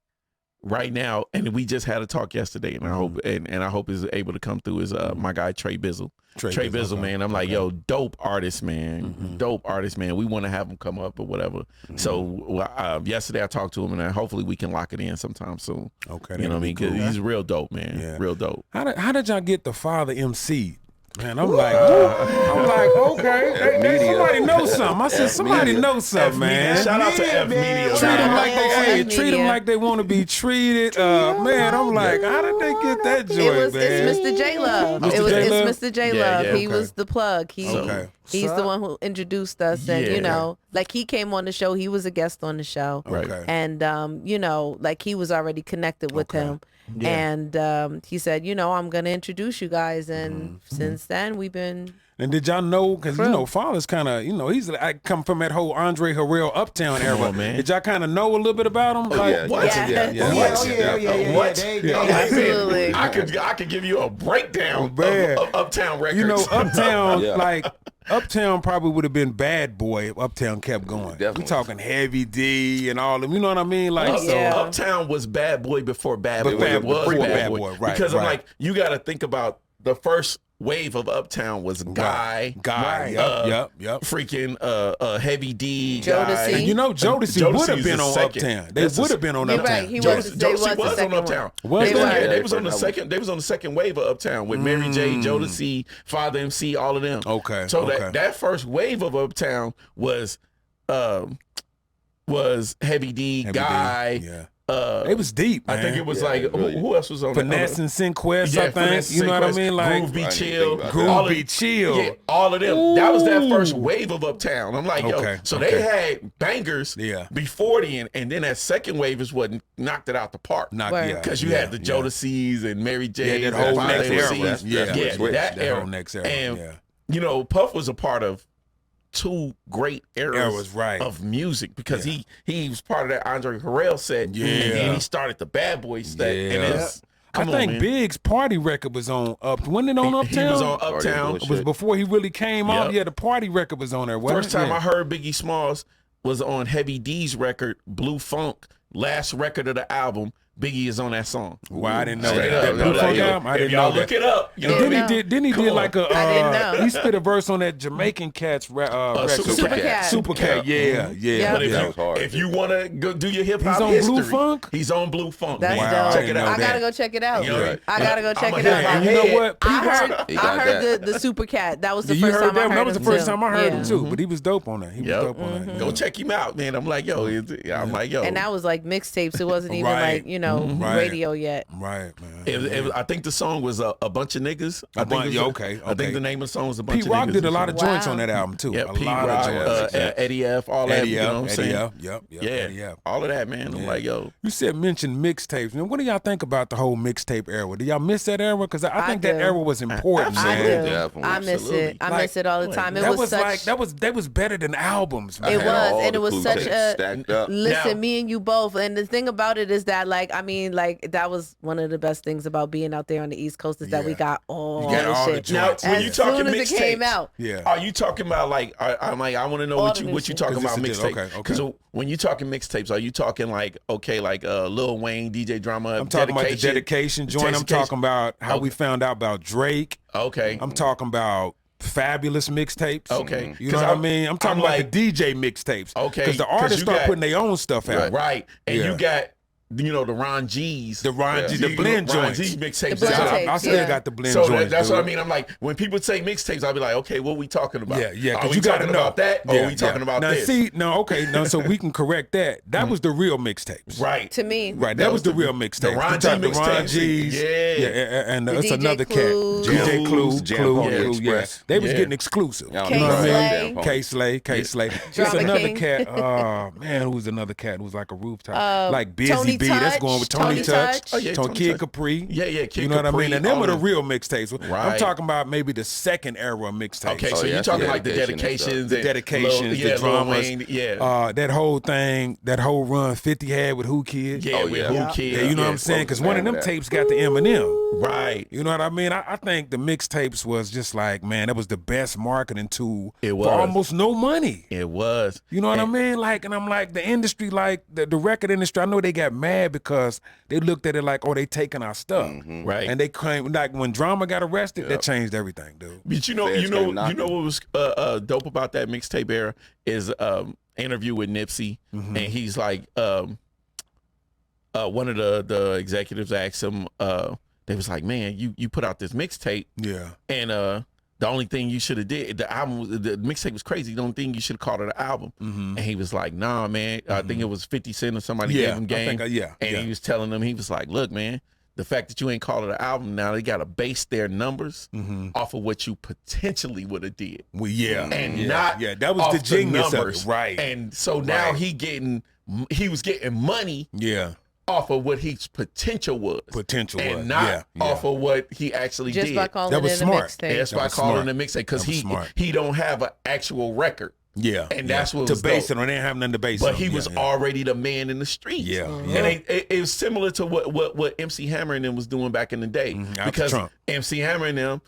right now, and we just had a talk yesterday, and I hope and I hope is able to come through is my guy Trey Bizzle. Trey Bizzle, okay. man. I'm like, yo, dope artist, man. Dope artist, man. We want to have him come up or whatever. So yesterday I talked to him, and hopefully we can lock it in sometime soon. Okay. You know what I mean? Because he's real dope, man. Yeah. Real dope. How did y'all get the father MC? Man, I'm like, okay, Media. somebody knows something. I said, somebody Media. knows something, man. Shout out to F Media. Treat them man. like they, Media. treat them like they want to be treated. Man, I'm like, how did they get that joint, man? It's Mr. J Love. Mr. J Love? It's Mr. J Yeah, Love. yeah, He okay. was the plug. Okay. He's the one who introduced us, and Yeah. you know, like he came on the show. He was a guest on the show, Right. Okay. and you know, like he was already connected with Okay. him. And he said, you know, I'm gonna introduce you guys, and since then we've been. And did y'all know? Because you True. know, Father's kind of, you know, he's I come from that whole Andre Harrell Uptown era. on, man. Did y'all kind of know a little bit about him? Yeah, What? yeah, Yeah. yeah. Oh, yeah. What? They- Absolutely. I could give you a breakdown Man. of Uptown Records. You know, Uptown, Yeah. like Uptown probably would have been Bad Boy if Uptown kept going. Definitely. We talking Heavy D and all them. You know what I mean? Like, so Yeah. Uptown was Bad Boy before Bad Boy Before was Bad Bad Boy, Boy. right, Because I'm right. like, you got to think about the first wave of Uptown was Guy, Guy, yep. freaking Heavy D, Jodeci. Guy. And you know, Jodeci Jodeci would have is been the on second. Uptown. They That's would the- have been on You're Uptown. right, he was. Jodeci They was the was on second Uptown. one. Was They they? were. Yeah, they Yeah, was on the first second. They was on the second wave of Uptown with Mary J, Jodeci, Father MC, all of them. Okay, So okay. that first wave of Uptown was Heavy D, Heavy D, Guy. yeah. It was deep, man. I think it was Yeah, like it really- who else was on Finesse and Sinquest, I think. Finesse, You know what I Sinquest, mean? Like, Groove Be I didn't Chill, think about Groove all Be of- Chill. Yeah, all of them. That was that first Ooh. wave of Uptown. I'm like, yo, Okay, so okay. they had bangers Yeah. before then, and then that second wave is what knocked it out the park. Word. Because you had the Jodeci's and Mary J. Yeah, that whole and next Father era. MCs. That's Yeah, switch. that era. whole next era. And, yeah. you know, Puff was a part of two great eras right. of music because he was part of that Andre Harrell set. Yeah. And then he started the Bad Boy set. Yeah. And it's, I think Big's party record was on Wasn't it on Uptown? He was on Uptown. It was before he really came out. Yep. Yeah, the party record was on there. Wasn't First it? time Yeah. I heard Biggie Smalls was on Heavy D's record, Blue Funk, last record of the album. Biggie is on that song. Well, I didn't know Straight that. up. That Blue Funk Like, album, I if didn't y'all know look that. it up. You know And what I mean? then he did like a I didn't know. he spit a verse on that Jamaican Cats record. SupremeKai. SupremeKai, yeah. Yeah. But That was hard, if you want to go do your hip hop He's on history, Blue Funk? he's on Blue Funk. That's man. Wow, I dope. Check it didn't out. know I gotta that. go check it out. You know, Right. I gotta go I'm check a it hit out. my And you know head. what? I heard, He got I heard that. the Super Cat. That was the You first heard time I that? heard That was the him, first too. time I heard Yeah. him too. But he was dope on that. He was Yep. dope on that. Go check him out, man. I'm like, yo, I'm like, yo. And that was like mixtapes. It wasn't even Right. like, you know, Right. radio yet. Right, man. I think the song was a bunch of niggas. I think yeah, okay, I think the name of the song was a bunch Pete of Rock niggas. did a lot of joints Wow. on that album too. Yeah, a Pete lot Rock, of joints. Eddie F, all that. Eddie You know what I'm F, saying? Eddie F, yep, Yeah, Eddie F. all of that, man. I'm Yeah. like, yo. You said mention mixtapes. Now, what do y'all think about the whole mixtape era? Do y'all miss that era? Because I think that do. era was important, I man. do. Definitely. I miss Absolutely. it. I Like, miss it all the time. It That was was such. like that was better than albums, man. It Had was, all and the it was clue such tapes a stacked up. listen. Now- Me and you both, and the thing about it is that, like, I mean, like, that was one of the best things about being out there on the East Coast is that we Yeah. got all You got the all the shit. joints. Now, when As you talking soon as it came mixtapes, out, Yeah. Are you talking about like? I'm like, I want to know All what the you new what you shit. talking 'Cause about this is mixtape? okay, okay. Because when you talking mixtapes, are you talking like Lil Wayne, DJ Drama? I'm talking about the dedication joint. I'm talking about how we found out about Drake. Okay, I'm talking about fabulous mixtapes. Okay. You know 'Cause what I mean? I'm talking I'm about like- the DJ mixtapes. Okay, Because the 'cause artists you start got- putting their own stuff out. right, and Yeah. you got the Ron G's, The Ron G, You the know, blend Ron joints. G mixtapes. The blend out. tapes. I still Yeah. got the blend So joints. that's what I dude. mean. I'm like, when people say mixtapes, I'll be like, okay, what we talking about? Yeah, Are because we you got to talking know about that, or Yeah, are we talking about now, this? See, so we can correct that. That was the real mixtapes. Right. to me, Right, that was the real mixtape. the Ron G The Ron mixtapes. G's. Yeah. and The it's DJ another Clues. cat. DJ Clues, Jam Clue, Pony Clue, yeah. Express. They was Yeah. getting exclusive. Y'all You know what I K-Slay. mean? K-Slay, K-Slay. There's Drama another King. cat. Man, who's another cat? Who's like a rooftop, like Busy Tony B. That's Touch. going with Tony Tony Touch. Touch. Oh, yeah, Tony Tony Kid Touch. Capri. Yeah, Kid You know what I Capri, mean? And them all are the them. real mixtapes. I'm Right. talking about maybe the second era of mixtapes. Okay, Oh, so yeah, you're that's talking the like the dedication dedications, The and dedications, Lil- the dramas, Lil Wayne, yeah, that whole thing, that whole run 50 had with Who Kid. yeah, Oh, with yeah. Who Yeah. Kid, Yeah, you know what I'm saying? Because one of them that. tapes got the Eminem. right? You know what I mean? I think the mixtapes was just like, man, that was the best marketing tool It was. for almost no money. It was. You know what I mean? Like, and I'm like, the industry, like the record industry, I know they got mad because they looked at it like, oh, they taking our stuff. Right. And they claim, like, when Drama got arrested, that changed everything, dude. But you know Feds came knocking. what was dope about that mixtape era is interview with Nipsey, and he's like, one of the executives asked him, they was like, man, you put out this mixtape, Yeah. and the only thing you should have did, the mixtape was crazy. The only thing you should have called it an album. And he was like, nah, man. I think it was 50 Cent or somebody Yeah, gave him game. I think, yeah, And yeah. he was telling them, he was like, look, man, the fact that you ain't called it an album, now they got to base their numbers off of what you potentially would have did. Well, yeah. And yeah, not yeah, that was off the genius numbers. of it. Right. And so now Right. he was getting money yeah. off of what his potential was. Potential and was. not Yeah, yeah. off of what he actually just did. by calling That was it smart. a mixtape. That's That by was calling smart. it a mixtape because That was smart. he don't have an actual record. Yeah. And yeah. that's what to was base dope. it on. They didn't have nothing to base it But on. he Yeah, was yeah. already the man in the streets. Yeah, And yeah. it was similar to what MC Hammer and them was doing back in the day. After Because Trump. MC Hammer and them,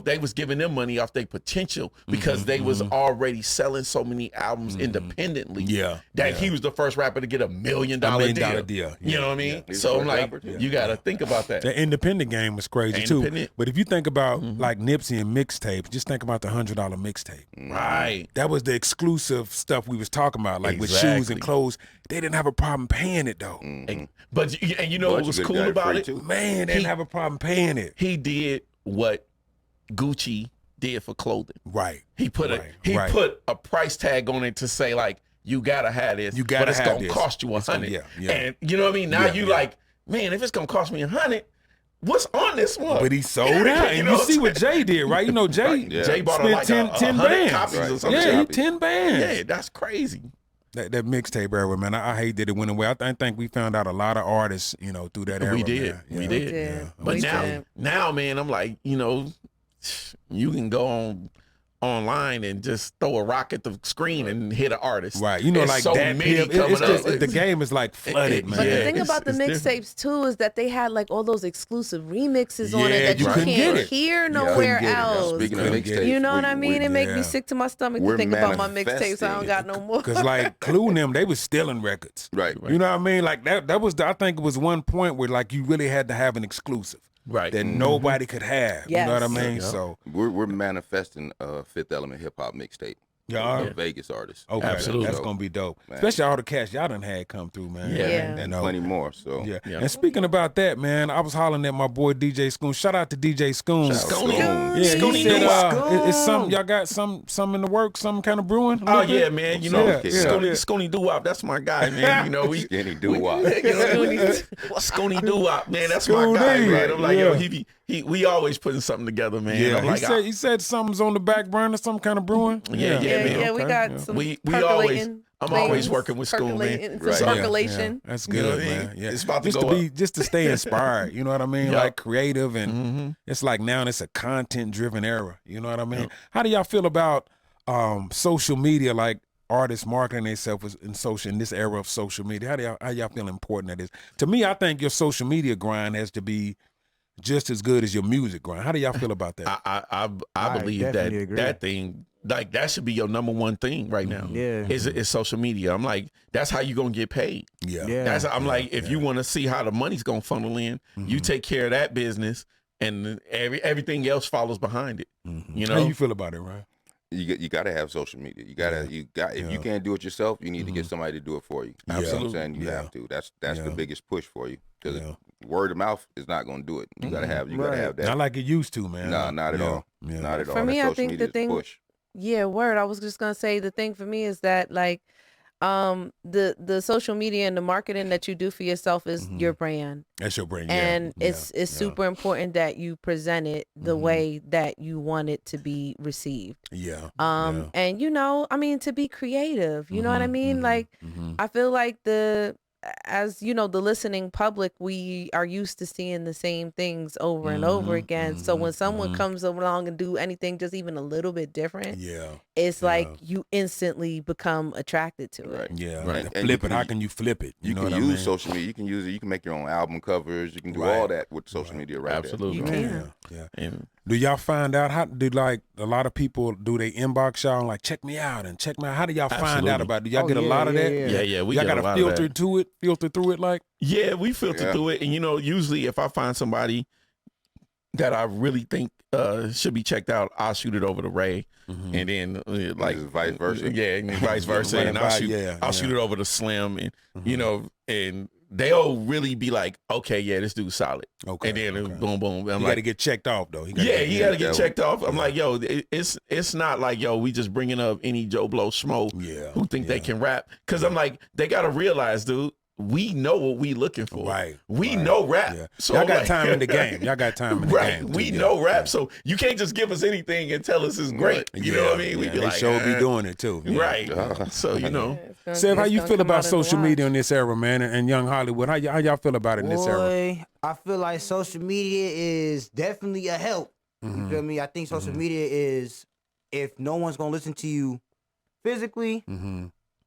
they was giving them money off their potential because they was already selling so many albums independently. Yeah, That yeah. he was the first rapper to get $1 million $1 million deal. deal, You yeah, know what I mean? yeah. He's So the I'm first like, rapper, yeah. you got to think about that. The independent game was crazy too. Independent. But if you think about like Nipsey and mixtapes, just think about the $100 mixtape. Right. That was the exclusive stuff we was talking about, like with shoes Exactly. and clothes. They didn't have a problem paying it though. But you know what Bunch was of good cool guys about free, it? too. Man, they didn't have a problem paying it. He did what Gucci did for clothing. Right. He put Right. put a price tag on it to say like you gotta have this. You gotta but it's have gonna this. cost you It's gonna- 100. yeah, yeah. And you know what I mean? Now Yeah, you yeah. like, man, if it's gonna cost me 100, what's on this one? But he sold out. And you see what Jay did, right? You know, Jay, Right. Yeah. Jay bought spent like 10 100 bands. copies or Right. something. Yeah, he copies. 10 bands. Yeah, that's crazy. That mixtape era, man. I hate that it went away. I think we found out a lot of artists, through that era. We did. man. We Yeah. did. Yeah. But We now, did. now, man, I'm like, you can go on online and just throw a rock at the screen and hit an artist. Right. You know, It's like so that. many It's coming just, up. the game is like flooded, man. But the Yeah, thing about the it's mixtapes too is that they had like all those exclusive remixes on Yeah, it that you you couldn't can't get it. hear couldn't nowhere get it. else. Speaking of Couldn't get mixtapes, it. You know what I mean? It make yeah. me sick to my stomach to We're think about my mixtapes. I manifesting. don't got no more. Because like Clue and them, they was stealing records. Right. You know what I mean? Like that was I think it was one point where like you really had to have an exclusive Right. that nobody could have. You know what I Yes. mean? Yeah. So We're manifesting a Fifth Element hip hop mixtape. Yeah. A Vegas artist. okay, Absolutely. that's gonna be dope. Man. Especially all the cats y'all done had come through, man. Yeah. Yeah. And You know. plenty more. So Yeah. Yeah. And speaking about that, man, I was hollering at my boy DJ Scoon. Shout out to DJ Scoon. Shout out Scoon. Yeah, he Scoony said doo-wop. it's some y'all got some in the works, some kind of brewing. Oh yeah, man. You know, Yeah, yeah. Scoony Doo-Wop, that's my guy, man. You know, we Skinny doo-wop. Scoony Doo-Wop, man. That's my Scoony, guy, man. I'm like, yo, yeah. we always putting something together, man. Yeah, I'm like, he said something's on the back burner, some kind of brewing. Yeah, yeah, man. we Okay, got yeah. some We always- percolating I'm always things, working with School, man. percolating, some Right. Yeah, percolation. yeah, that's You know good, what I mean? man. Yeah. It's about to just go to be up. just to stay inspired. You know what I mean? Yup. Like creative, and it's like now it's a content driven era. You know what I mean? How do y'all feel about social media? Like artists marketing themselves in this era of social media. How y'all feel important that is? To me, I think your social media grind has to be just as good as your music grind. How do y'all feel about that? I believe that definitely agree. that thing, like that should be your number one thing right now. Yeah. Is social media. I'm like, that's how you gonna get paid. Yeah. Yeah. I'm like, if you want to see how the money's gonna funnel in, you take care of that business, and everything else follows behind it. You know, How you feel about it, right? You got to have social media. If you can't do it yourself, you need to get somebody to do it for you. You know what I'm Absolutely. saying? You Yeah. have to. That's the Yeah. biggest push for you, because Yeah. word of mouth is not going to do it. You gotta have Right. that. Not like it used to, man. Nah, not at Yeah. all. Yeah. Not at all. For me, That I social think media the thing- is push. Yeah, word. I was just gonna say the thing for me is that like the social media and the marketing that you do for yourself is your brand. That's your brain. And yeah. it's yeah. super important that you present it the way that you want it to be received. Yeah. And you know, I mean, to be creative, you know what I mean? Like, I feel like as you know, the listening public, we are used to seeing the same things over and over again. So when someone comes along and do anything just even a little bit different, Yeah. it's like you instantly become attracted to it. Right. Yeah. Right. And And flip you it. can- How can you flip it? You know can what use I mean? social media. You can use it. You can make your own album covers. You can do Right. all that with social media right Absolutely. You there. can. Yeah. And Do y'all find out how do like a lot of people do they inbox y'all and like check me out and check me out? How do y'all find Absolutely. out about it? Do y'all Oh, get a yeah, lot of yeah, that? yeah. yeah, we y'all get got a lot to of that. filter through it like Yeah, we filter Yeah. through it, and you know, usually if I find somebody that I really think should be checked out, I'll shoot it over to Ray, and then like Just vice versa. yeah, and then vice versa, Run it and by, I'll shoot it over to Slimm, and you know, and they'll really be like, okay, yeah, this dude's solid, Okay, and then okay. boom, boom, I'm you got like, to get checked off though. you gotta get that checked off. I'm like, yo, it's not like, yo, we just bringing up any Joe Blow Schmo Yeah, who think they yeah. can rap, because I'm like, they gotta realize, dude. We know what we looking for. Right, We right. know rap. Yeah. So y'all I'm got like- time in the game. Y'all got time in the Right. game. too. We Yeah. know rap. So you can't just give us anything and tell us it's great. You know what I mean? We Yeah, be they like, sure be doing it too. Yeah. right. So, you know, Sev, how you feel about social media in this era, man, and Young Hollywood? How y'all feel about it in this era? Boy, I feel like social media is definitely a help. You feel me? I think social media is, if no one's gonna listen to you physically,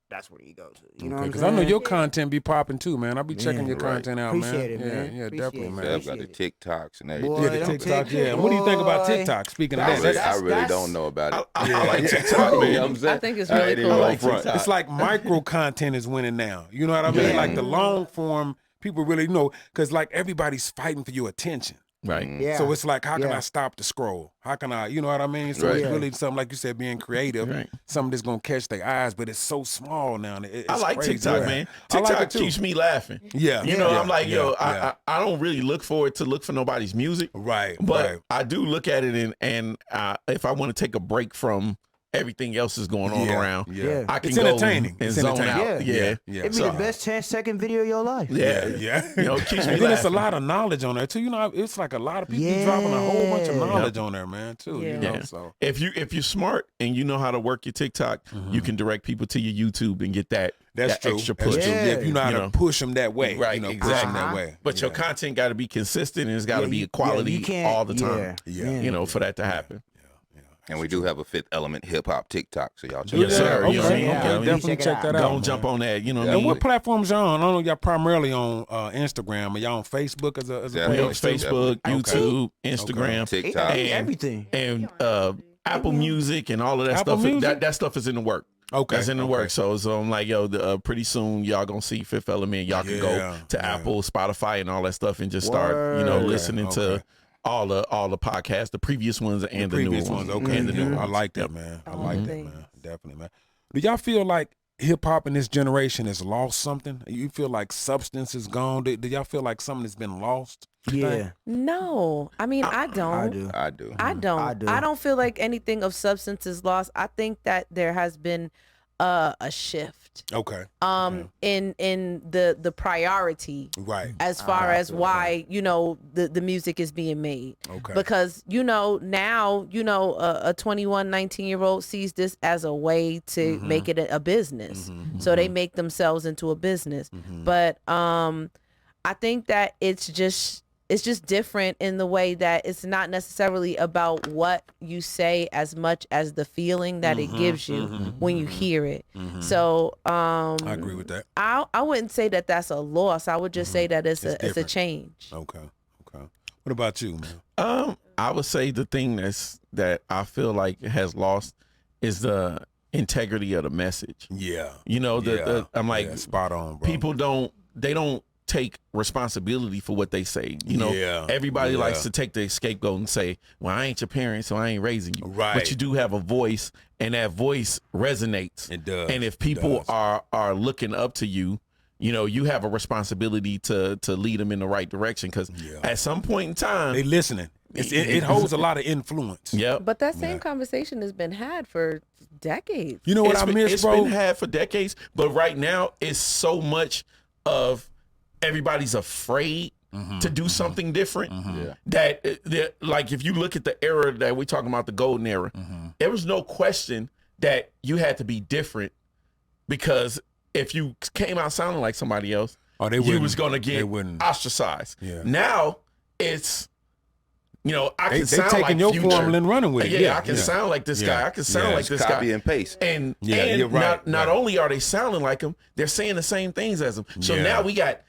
that's where you go to. You know what I'm Because saying? I know your content be popping too, man. I be checking Yeah. your Right. content out, man. Appreciate it, yeah, man. yeah, Appreciate definitely, it. man. I've got the Appreciate TikToks and Boy, everything. Yeah, the them TikTok. TikTok, Yeah. What do you think about boy. TikTok? Speaking of I that, really, that's- I really don't know about it. I like TikTok, You know man. what I'm saying? I think it's I really ain't even cool. gonna I like front. TikTok. it's like micro content is winning now. You know what I mean? Yeah. Like the long form, people really know because like everybody's fighting for your attention. Right. Yeah. So it's like, how can Yeah. I stop the scroll? How can I, you know what I mean? So Right. it's Yeah. really something like you said, being creative, Right. something that's gonna catch their eyes, but it's so small now. It's I like crazy. TikTok, Yeah. man. I like TikTok it too. keeps me laughing. Yeah, You know, yeah, I'm like, yeah, yo, yeah. I don't really look forward to look for nobody's music, right, but right. I do look at it and if I want to take a break from everything else is going on Yeah, around, yeah. I can It's go entertaining. and It's zone entertaining. out. Yeah. Yeah. Yeah. It'd be So- the best 10-second video of your life. Yeah. Yeah. You know, it keeps me And then it's a laughing. lot of knowledge on there too. You know, it's like a lot of people Yeah. dropping a whole bunch of knowledge on there, man. Too. You Yeah. know, Yeah. so If you're smart and you know how to work your TikTok, you can direct people to your YouTube and get that that's that true. extra That's push. true. Yeah, if you know how You to know. push them that way, Right, You know, push exactly. them that way. But your Yeah. content got to be consistent and it's got to Yeah, be you- quality yeah, you can't- all the time. Yeah. You know, for that to happen. Yeah. And we do have a Fifth Element hip hop TikTok, so y'all check Yes, that sir. out. You know what I mean? Okay. Definitely check that out. Don't man. jump on that. You know what I And mean? what platforms y'all on? I know y'all primarily on Instagram. Are y'all on Facebook as a Yeah, We on page? Facebook, Okay. YouTube, Instagram, TikTok. And- Everything. and Apple Music and all of that Apple stuff. Music? That stuff is in the work. Okay. That's in the work. So I'm like, yo, pretty soon y'all gonna see Fifth Element. Y'all can go to Apple, Spotify, and all that stuff, and just start, listening to all the podcasts, the previous ones and the previous new ones. Okay. And the new ones. I like that, man. I like that, Thanks. man. Definitely, man. Do y'all feel like hip hop in this generation has lost something? You feel like substance is gone? Do y'all feel like something has been lost? Yeah, No, I mean I don't. I do. I do. I don't. I do. I don't feel like anything of substance is lost. I think that there has been a shift Okay. in the priority Right. as far as why the music is being made. Okay. Because now a 21 19-year-old sees this as a way to make it a business. So they make themselves into a business. But I think that it's just different in the way that it's not necessarily about what you say as much as the feeling that it gives you when you hear it. So I agree with that. I wouldn't say that that's a loss. I would just say that it's a different. change. Okay. What about you, man? I would say the thing that I feel like has lost is the integrity of the message. Yeah. I'm like, spot on, bro. people don't take responsibility for what they say. Everybody Yeah. likes to take the scapegoat and say, well, I ain't your parent, so I ain't raising you. Right. But you do have a voice, and that voice resonates. It does. And if people are looking up to you, you have a responsibility to lead them in the right direction, because at some point in time, they listening. It holds a lot of influence. Yep. But that same conversation has been had for decades. You know what I miss, it's bro? been had for decades, but right now it's so much of everybody's afraid to do something different. That like, if you look at the era that we're talking about, the golden era, there was no question that you had to be different, because if you came out sounding like somebody else, you was going to get ostracized. Yeah. Now it's, I can They sound taking like your Future. formula and running with it. Yeah, I can sound like this guy. I can sound like this Copy guy. and paste. And you're right. not only are they sounding like him, they're saying the same things as him. So Yeah. now we got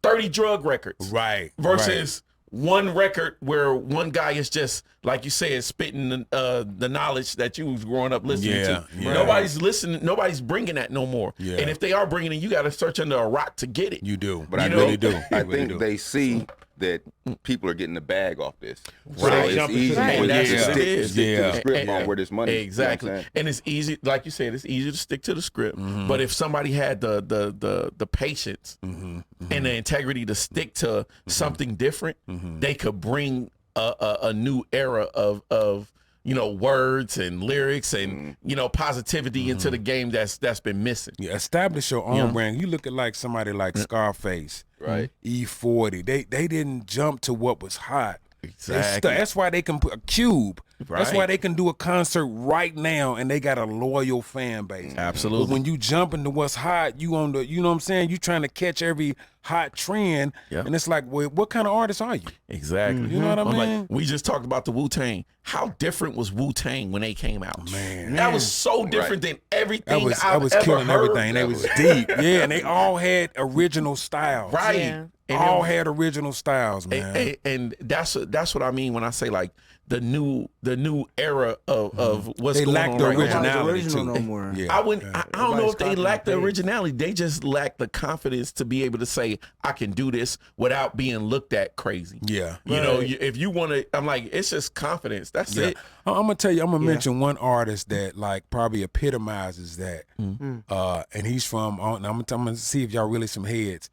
30 drug records. Right. Versus one record where one guy is just, like you said, spitting the knowledge that you was growing up listening to. Yeah. Nobody's listening. Nobody's bringing that no more. Yeah. And if they are bringing it, you got to search under a rock to get it. You do. But I really do. I You really think do. they see that people are getting the bag off this. So Right. it's Jumping easy to the for them That's to what it stick is. to the Yeah. script on where this money is. Exactly. You know what I'm saying? And it's easy, like you said, it's easy to stick to the script. But if somebody had the patience and the integrity to stick to something different, they could bring a new era of words and lyrics and positivity into the game that's been missing. Yeah, establish your own brand. You look at like somebody like Scarface, Right. E40. They didn't jump to what was hot. Exactly. That's why they can put a Cube. That's Right. why they can do a concert right now and they got a loyal fan base. Absolutely. But when you jump into what's hot, you know what I'm saying? You trying to catch every hot trend. Yep. And it's like, well, what kind of artist are you? Exactly. You know what I I'm mean? like, we just talked about the Wu-Tang. How different was Wu-Tang when they came out? Man. That was so different than everything That was I've killing ever heard. everything. They was deep. Yeah, and they all had original styles. Right. Yeah. And All had original styles, man. and that's what I mean when I say like the new era of what's They going lack on the right now. originality original too. no more. Yeah. I wouldn't. I don't know if they Everybody's lack the copy and originality. They just lack the confidence to be able to say, "I can do this" without being looked at crazy. Yeah. You know, if you want to, I'm like, it's just confidence. That's Yeah. it. I'm gonna tell you. I'm gonna mention one artist that like probably epitomizes that, and he's from. And I'm gonna see if y'all really some heads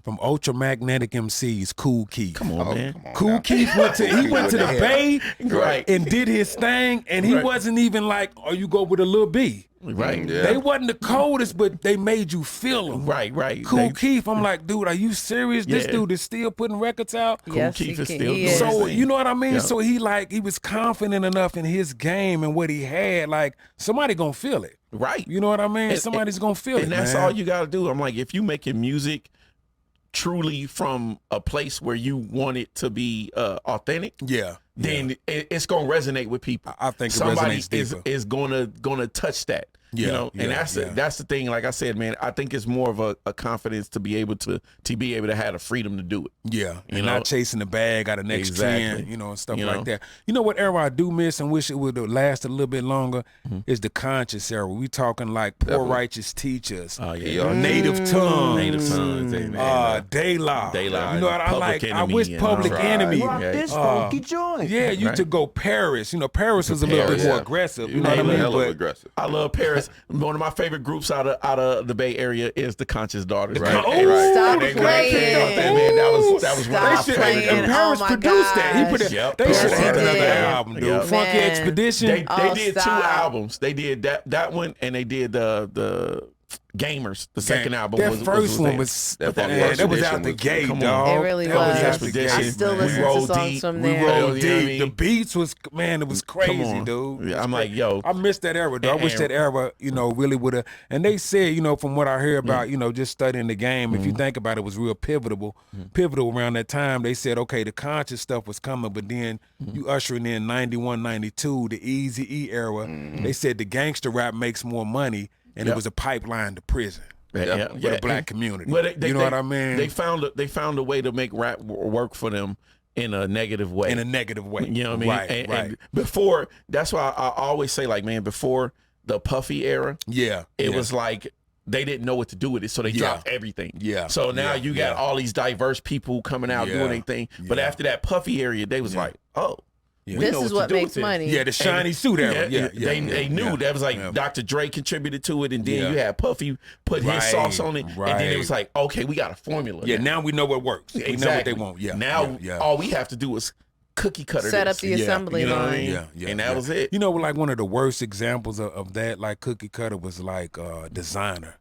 from Ultramagnetic MCs. Cool Keith. Come on, man. Come on Cool now. Keith went to the Bay Right. and did his thing, and he Right. wasn't even like, "Oh, you go with a Lil B." Right. Yeah. They wasn't the coldest, but they made you feel them. Right. Right. Cool They- Keith, I'm like, dude, are you serious? This Yeah. dude is still putting records out. Yes, Keith he is can. still He doing is. So thing. you know what I mean? Yeah. So he was confident enough in his game and what he had. Like somebody gonna feel it. Right. You know what I mean? And- Somebody's gonna feel it. And that's man. all you got to do. I'm like, if you making music truly from a place where you want it to be authentic, Yeah. then it's gonna resonate with people. I think somebody it resonates is gonna touch that. Yeah, you know, and that's the thing. Like I said, man, I think it's more of a confidence to be able to have the freedom to do it. Yeah, you and know? not chasing the bag out of next trend, you know, and stuff like that. You know what era I do miss and wish it would have lasted a little bit longer is the conscious era. We talking like Poor Righteous Teachers, Native Tongues, De La. You know what I like? I wish Public Enemy. This funky joint. Yeah, you to go Paris. You know, Paris was a little bit more aggressive. You know what I mean? Hella aggressive. I love Paris. One of my favorite groups out of the Bay Area is the Conscious Daughters. Right. Stop playing. Man, that was one of my favorite. And Paris Oh my produced that. He put Yep. They should Yes, have he another did. album, dude. Yep. Funky Man. Expedition. They did stop. 2 albums. They did that one, and they did the Gamers. The second album. That was first one there. was That that first was edition out the was- gate, come on. dog. It really That was. out the gate. I still man. listen roll to songs deep. from We there. rolled You know what I deep. mean? The beats was, man, it was crazy, on. dude. Yeah, I'm like, yo. I missed that era, though. I wish that era, you know, really would have. And they said, you know, from what I hear about, you know, just studying the game, if you think about it, was real pivotal around that time. They said, okay, the conscious stuff was coming, but then you ushering in 91, 92, the Eazy-E era. They said the gangster rap makes more money, and it was a pipeline to prison. For the black community. Well, You know what I mean? They found a way to make rap work for them in a negative way. In a negative way. You know what I mean? Right, And before, that's why I always say, like, man, before the Puffy era, it was like they didn't know what to do with it, so they dropped everything. Yeah. So now you got all these diverse people coming out doing their thing. But after that Puffy area, they was like, oh. We This know is what what to do makes with this. money. Yeah, the shiny suit era. They knew that was like Dr. Dre contributed to it, and then you had Puffy put his sauce on it, and then it was like, okay, we got a formula. Yeah, now we know what works. Exactly. We know what they want. Yeah. Now all we have to do is cookie cutter Set this. up the assembly You know what I line. mean? And that was it. You know, like one of the worst examples of that, like cookie cutter, was like Designer.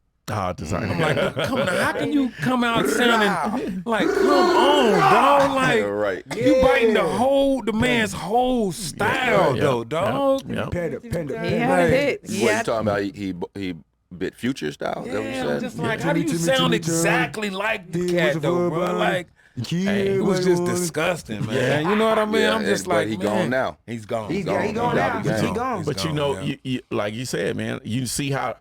Designer. I'm like, come on, how can you come out sounding like, come on, dog? Like, Right. you biting the man's whole style, though, dog. He had a hit. What you talking about? He bit Future style? Is that what you Yeah, said? I'm just like, how do you sound exactly like the cat, though, bro? Like, it was just disgusting, man. You know what I mean? Yeah, I'm just but like, he man, gone now. He's gone. He gone now. He gone. But you know, you, like you said, man, you see how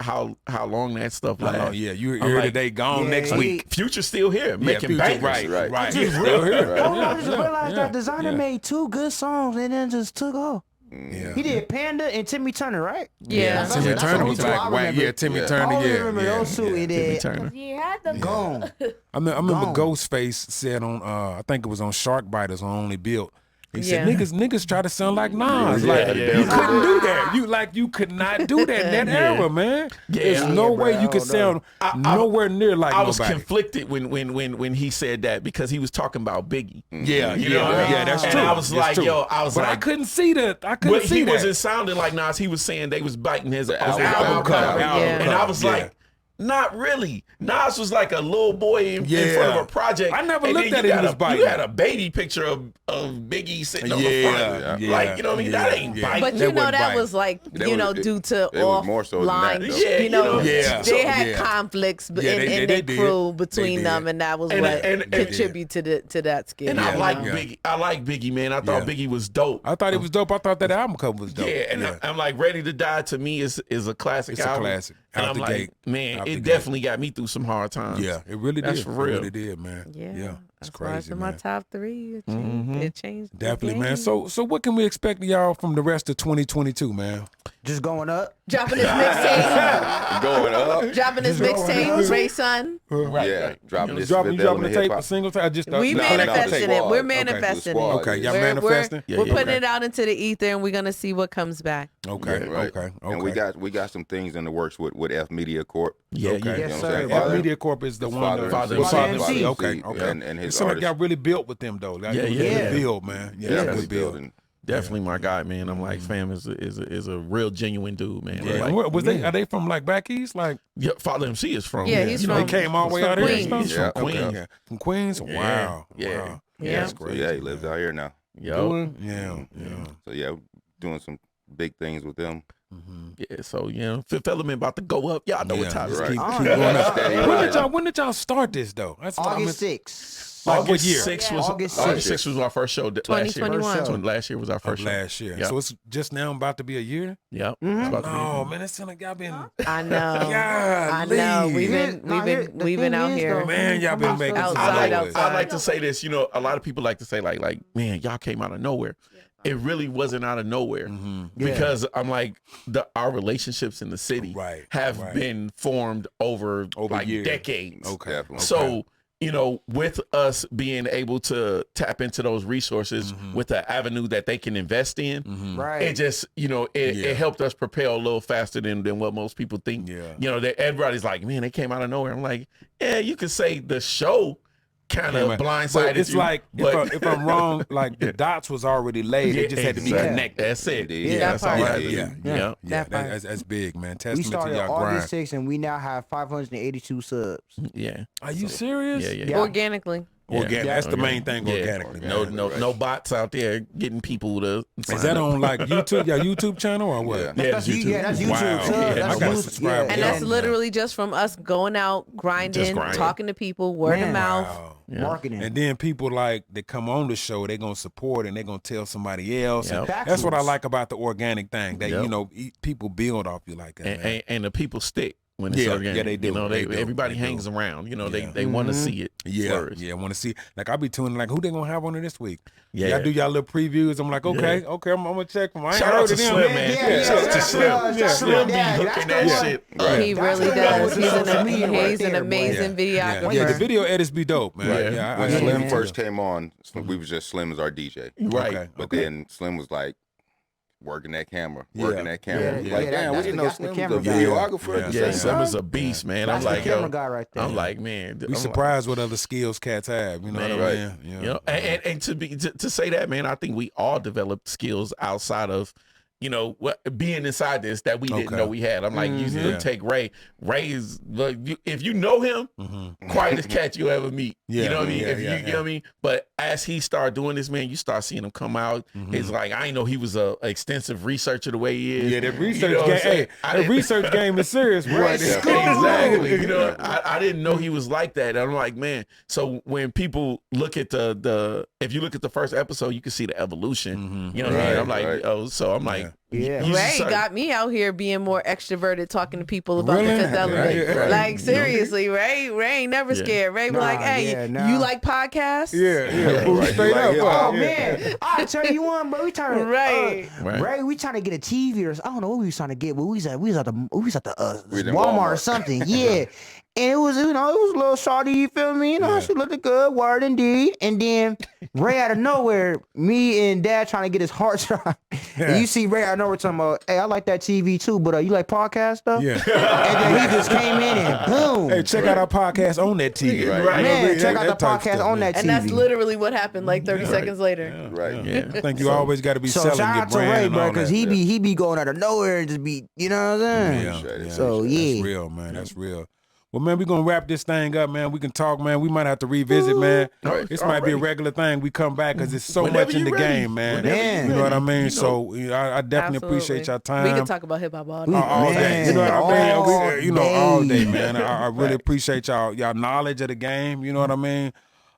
long that stuff lasts. Yeah, you're here today, gone next week. Future's still here, making Future, bangers. Right. He's still here. I just realized that Designer made 2 good songs and then just took off. Yeah. He did Panda and Timmy Turner, right? Yeah. Timmy Turner was like, wow, yeah, Timmy Turner, I yeah. remember those 2. He Timmy did. Turner. You had them. Gone. I remember Gone. Ghostface said on, I think it was on Shark Biters on Only Built. He said, Yeah. niggas try to sound like Nas. Yeah, Like, yeah. you couldn't do that. You could not do that in that era, man. There's no way you could sound nowhere near like I was nobody. conflicted when he said that because he was talking about Biggie. Yeah, You know what I mean? yeah, that's And true. I was That's like, true. yo, I was but like, I couldn't see that. I couldn't but see he that. wasn't sounding like Nas. He was saying they was biting his album album cover. cover. Yeah. And I was Yeah. like, not really. Nas was like a little boy in front of a project. I never and looked then at you it, he got was biting. You had a baby picture of Biggie sitting on the front. Yeah, Like, you know what I mean? That ain't biting. But That you know wasn't that biting. was like, That you was- know, due to it was more so than that, offline, though. Yeah, you know, Yeah. they had Yeah. conflicts Yeah, in they their did. crew They between did. them, and that was And- what and- contributed to that skill. And I you like know? Biggie. I like Biggie, man. I thought Yeah. Biggie was dope. I thought it was dope. I thought that album cover was dope. Yeah, and I'm like, Ready to Die to me is a classic It's a album. classic. And Out I'm the like, gate. man, Out the it gate. definitely got me through some hard times. Yeah, it really That's did. for real. It really did, man. Yeah, It's that's why it's crazy, in my man. top 3. It changed. the Definitely, man. game. So what can we expect of y'all from the rest of 2022, man? Just going up. dropping his mixtape, Going up. dropping his mixtape, Ray Son. Yeah, dropping this Dropping Fidel in the the tape, hip-hop. a single tape. I just We no, manifesting the it. squad. We're Okay, manifesting the it. squad. Okay, y'all We're- manifesting? We're putting it out into the ether, and we're gonna see what comes back. Okay, Yeah, right. okay. And we got some things in the works with F Media Corp. Yeah, Okay. yeah. Yes, You know what I'm sir. saying? F Father- Media Corp is the one. Father Father MC. MC. Okay, okay. And his It's like artists. y'all really built with them though. Like, Yeah, it was yeah. really built, man. Yeah, Yeah, it's really good build. building. Definitely my guy, man. I'm like, fam is a real genuine dude, man. Yeah. Like, And where- was they? Are they from like back east? Like, yeah, Father MC is from. Yeah, he's you they know, from- came all the way from out here. Queens. and stuff? Yeah, From Queens. okay. Yeah. From Queens. Yeah, Wow. yeah. Wow. Yeah. That's So great. yeah, he lives out here now. Yo, Yeah. Yeah. So yeah, doing some big things with them. Yeah, so Fifth Element about to go up. Y'all know what time it is. right. Keep going up. When did y'all start this though? That's what August 6th. Like August what year? 6th was August August 6th was our first show. 2021. Last year was our first show. Last year. Yep. So it's just now about to be a year? Yep. It's about to be- Oh man, it's like y'all been I know. God, I know. We've Leave. been out here. Man, y'all been making some Outside, noise. I like to say this, a lot of people like to say like, man, y'all came out of nowhere. It really wasn't out of nowhere because I'm like our relationships in the city have been formed over like years. decades. Okay. Definitely. So, with us being able to tap into those resources with the avenue that they can invest in, Right. it just, it helped us propel a little faster than what most people think. Yeah. That everybody's like, man, they came out of nowhere. I'm like, yeah, you could say the show kind of blindsided But it's you, like but if I'm wrong, like the dots was already laid. They just had to be exactly. connected. That's it. Indeed. Yeah, That's all that I part. had to do. Yeah. That part. That's big, man. We Testament to started y'all August grind. 6th, and we now have 582 subs. Yeah. Are you serious? Yeah. Organically. Organic. That's the main thing. Yeah. Organically. Man. No bots out there getting people to. Is that on like YouTube? Your YouTube channel or what? Yeah. That's YouTube. That's YouTube. Wow. sub. Yeah, That's I gotta YouTube. subscribe to And Yeah. that's literally just from us going out, grinding, talking to people, word of Man. mouth. Wow. Marketing. And then people like that come on the show, they're gonna support and they're gonna tell somebody else. Yep. And that's what I Factuals. like about the organic thing. That Yep. people build off you like that. man. And the people stick when it's Yeah, organic. yeah, they do. They do. Everybody They hangs do. around. Yeah. They want to see it. flourish. Yeah, want to see. Like I be tuning like who they gonna have on it this week. Yeah. Y'all do y'all little previews. I'm like, okay, I'm gonna check them. I ain't Shout heard out to of them. Slimm, man. Yeah, Shout out to yeah, Slimm. yeah, Slimm be yeah, hooking that's that the shit. Right. He That's really the does. one with the He's social media an right there, boy. amazing videographer. Yeah, the video edits be dope, man. Right. Yeah, When I Slimm yeah. first came on, we was just Slimm as our DJ. Right. Okay. But then Slimm was like working that camera, Yeah. working that camera. Yeah, Like, yeah, damn, we that's didn't the- know that's the Slimm camera was a guy. videographer at the Yeah, same Slimm time. is a beast, man. That's I'm the like, camera yo, guy right there. I'm like, man. We I'm like, surprised what other skills cats have. You know Man, what I right. mean? you know, and to say that, man, I think we all developed skills outside of, being inside this that we didn't Okay. know we had. I'm like, you Yeah. take Ray. Ray is like, if you know him, quietest cat you ever meet. Yeah, You know what I mean? yeah, If yeah, you know what I mean? But as he started doing this, man, you start seeing him come out. It's like, I didn't know he was a extensive researcher the way he is. Yeah, that research You know what I'm game. saying? Hey, the research game is serious, boy. Exactly. I didn't know he was like that. I'm like, man. So when people look at if you look at the first episode, you can see the evolution. You know what I mean? I'm like, Right. oh, so I'm like, Yeah. you Ray start- got me out here being more extroverted, talking to people about Really? the Fifth Element. Right. Like seriously, Ray ain't never Yeah. scared. Ray be Nah, like, "Hey, yeah, nah. you like podcasts?" Yeah. Move Right. straight Like, up. Oh yeah. man, I tell you one, bro. We trying to Right. Right. Ray, we trying to get a TV or I don't know what we was trying to get, but we was at the We was in Walmart or Walmart. something. Yeah. And it was it was a little shawty, you feel me? She looked good, word indeed. And then Ray out of nowhere, me and Dad trying to get his heart shot. And you see Ray out of nowhere talking about, hey, I like that TV too, but you like podcast stuff? Yeah. And then he just came in and boom. Hey, check out our podcast on that TV. Right. Man, check out the That type podcast stuff, on man. that TV. And that's literally what happened like 30 seconds later. Right. Yeah. I think you always got to be So selling shout your out to brand Ray, and bro, all because that. he be going out of nowhere and just be, you know what I'm saying? Appreciate it. So That's yeah. real, man. That's real. Well, man, we're going to wrap this thing up, man. We can talk, man. We might have to revisit, man. This might be a regular thing. We come back because there's so Whenever much in the you ready. game, man. Whenever you You know what I ready. mean? You So I definitely appreciate your time. We can talk about hip hop all day. all day. Man, You know what I all mean? All day, day. man. I really appreciate y'all knowledge of the game. You know what I mean?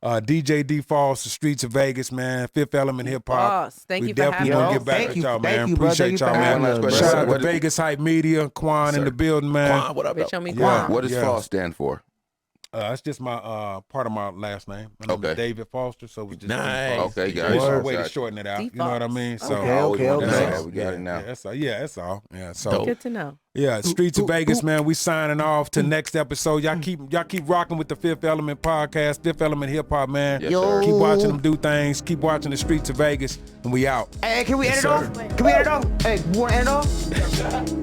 DJ DFOS, the streets of Vegas, man. Fifth Element hip hop. Boss, thank We you for definitely having gonna us. get back Thank with you. y'all, Thank man. you, brother. Appreciate You y'all, for man. having us, brother. Shout out What to is- VegasHype Media, Quan in the building, man. Quan, what up, though? Bitch on me, Yeah. Quan. What does Yeah. FOSS stand for? It's just my part of my last name. My name is Okay. David Foster, so it's just Nice. Okay, Yeah, guys. it's a Word. way to shorten it out. You know DFOS. what I mean? So Okay, I always okay, wanted to okay. know that. We got it now. That's all. Yeah. So Dope. Good to know. yeah, Streets of Vegas, man. We signing off to next episode. Y'all keep rocking with the Fifth Element podcast, Fifth Element Hip Hop, man. Yes, sir. Keep watching them do things. Keep watching the Streets of Vegas, and we out. Hey, can we Yes, end it off? sir. Can we end it off? Hey, you want to end it off?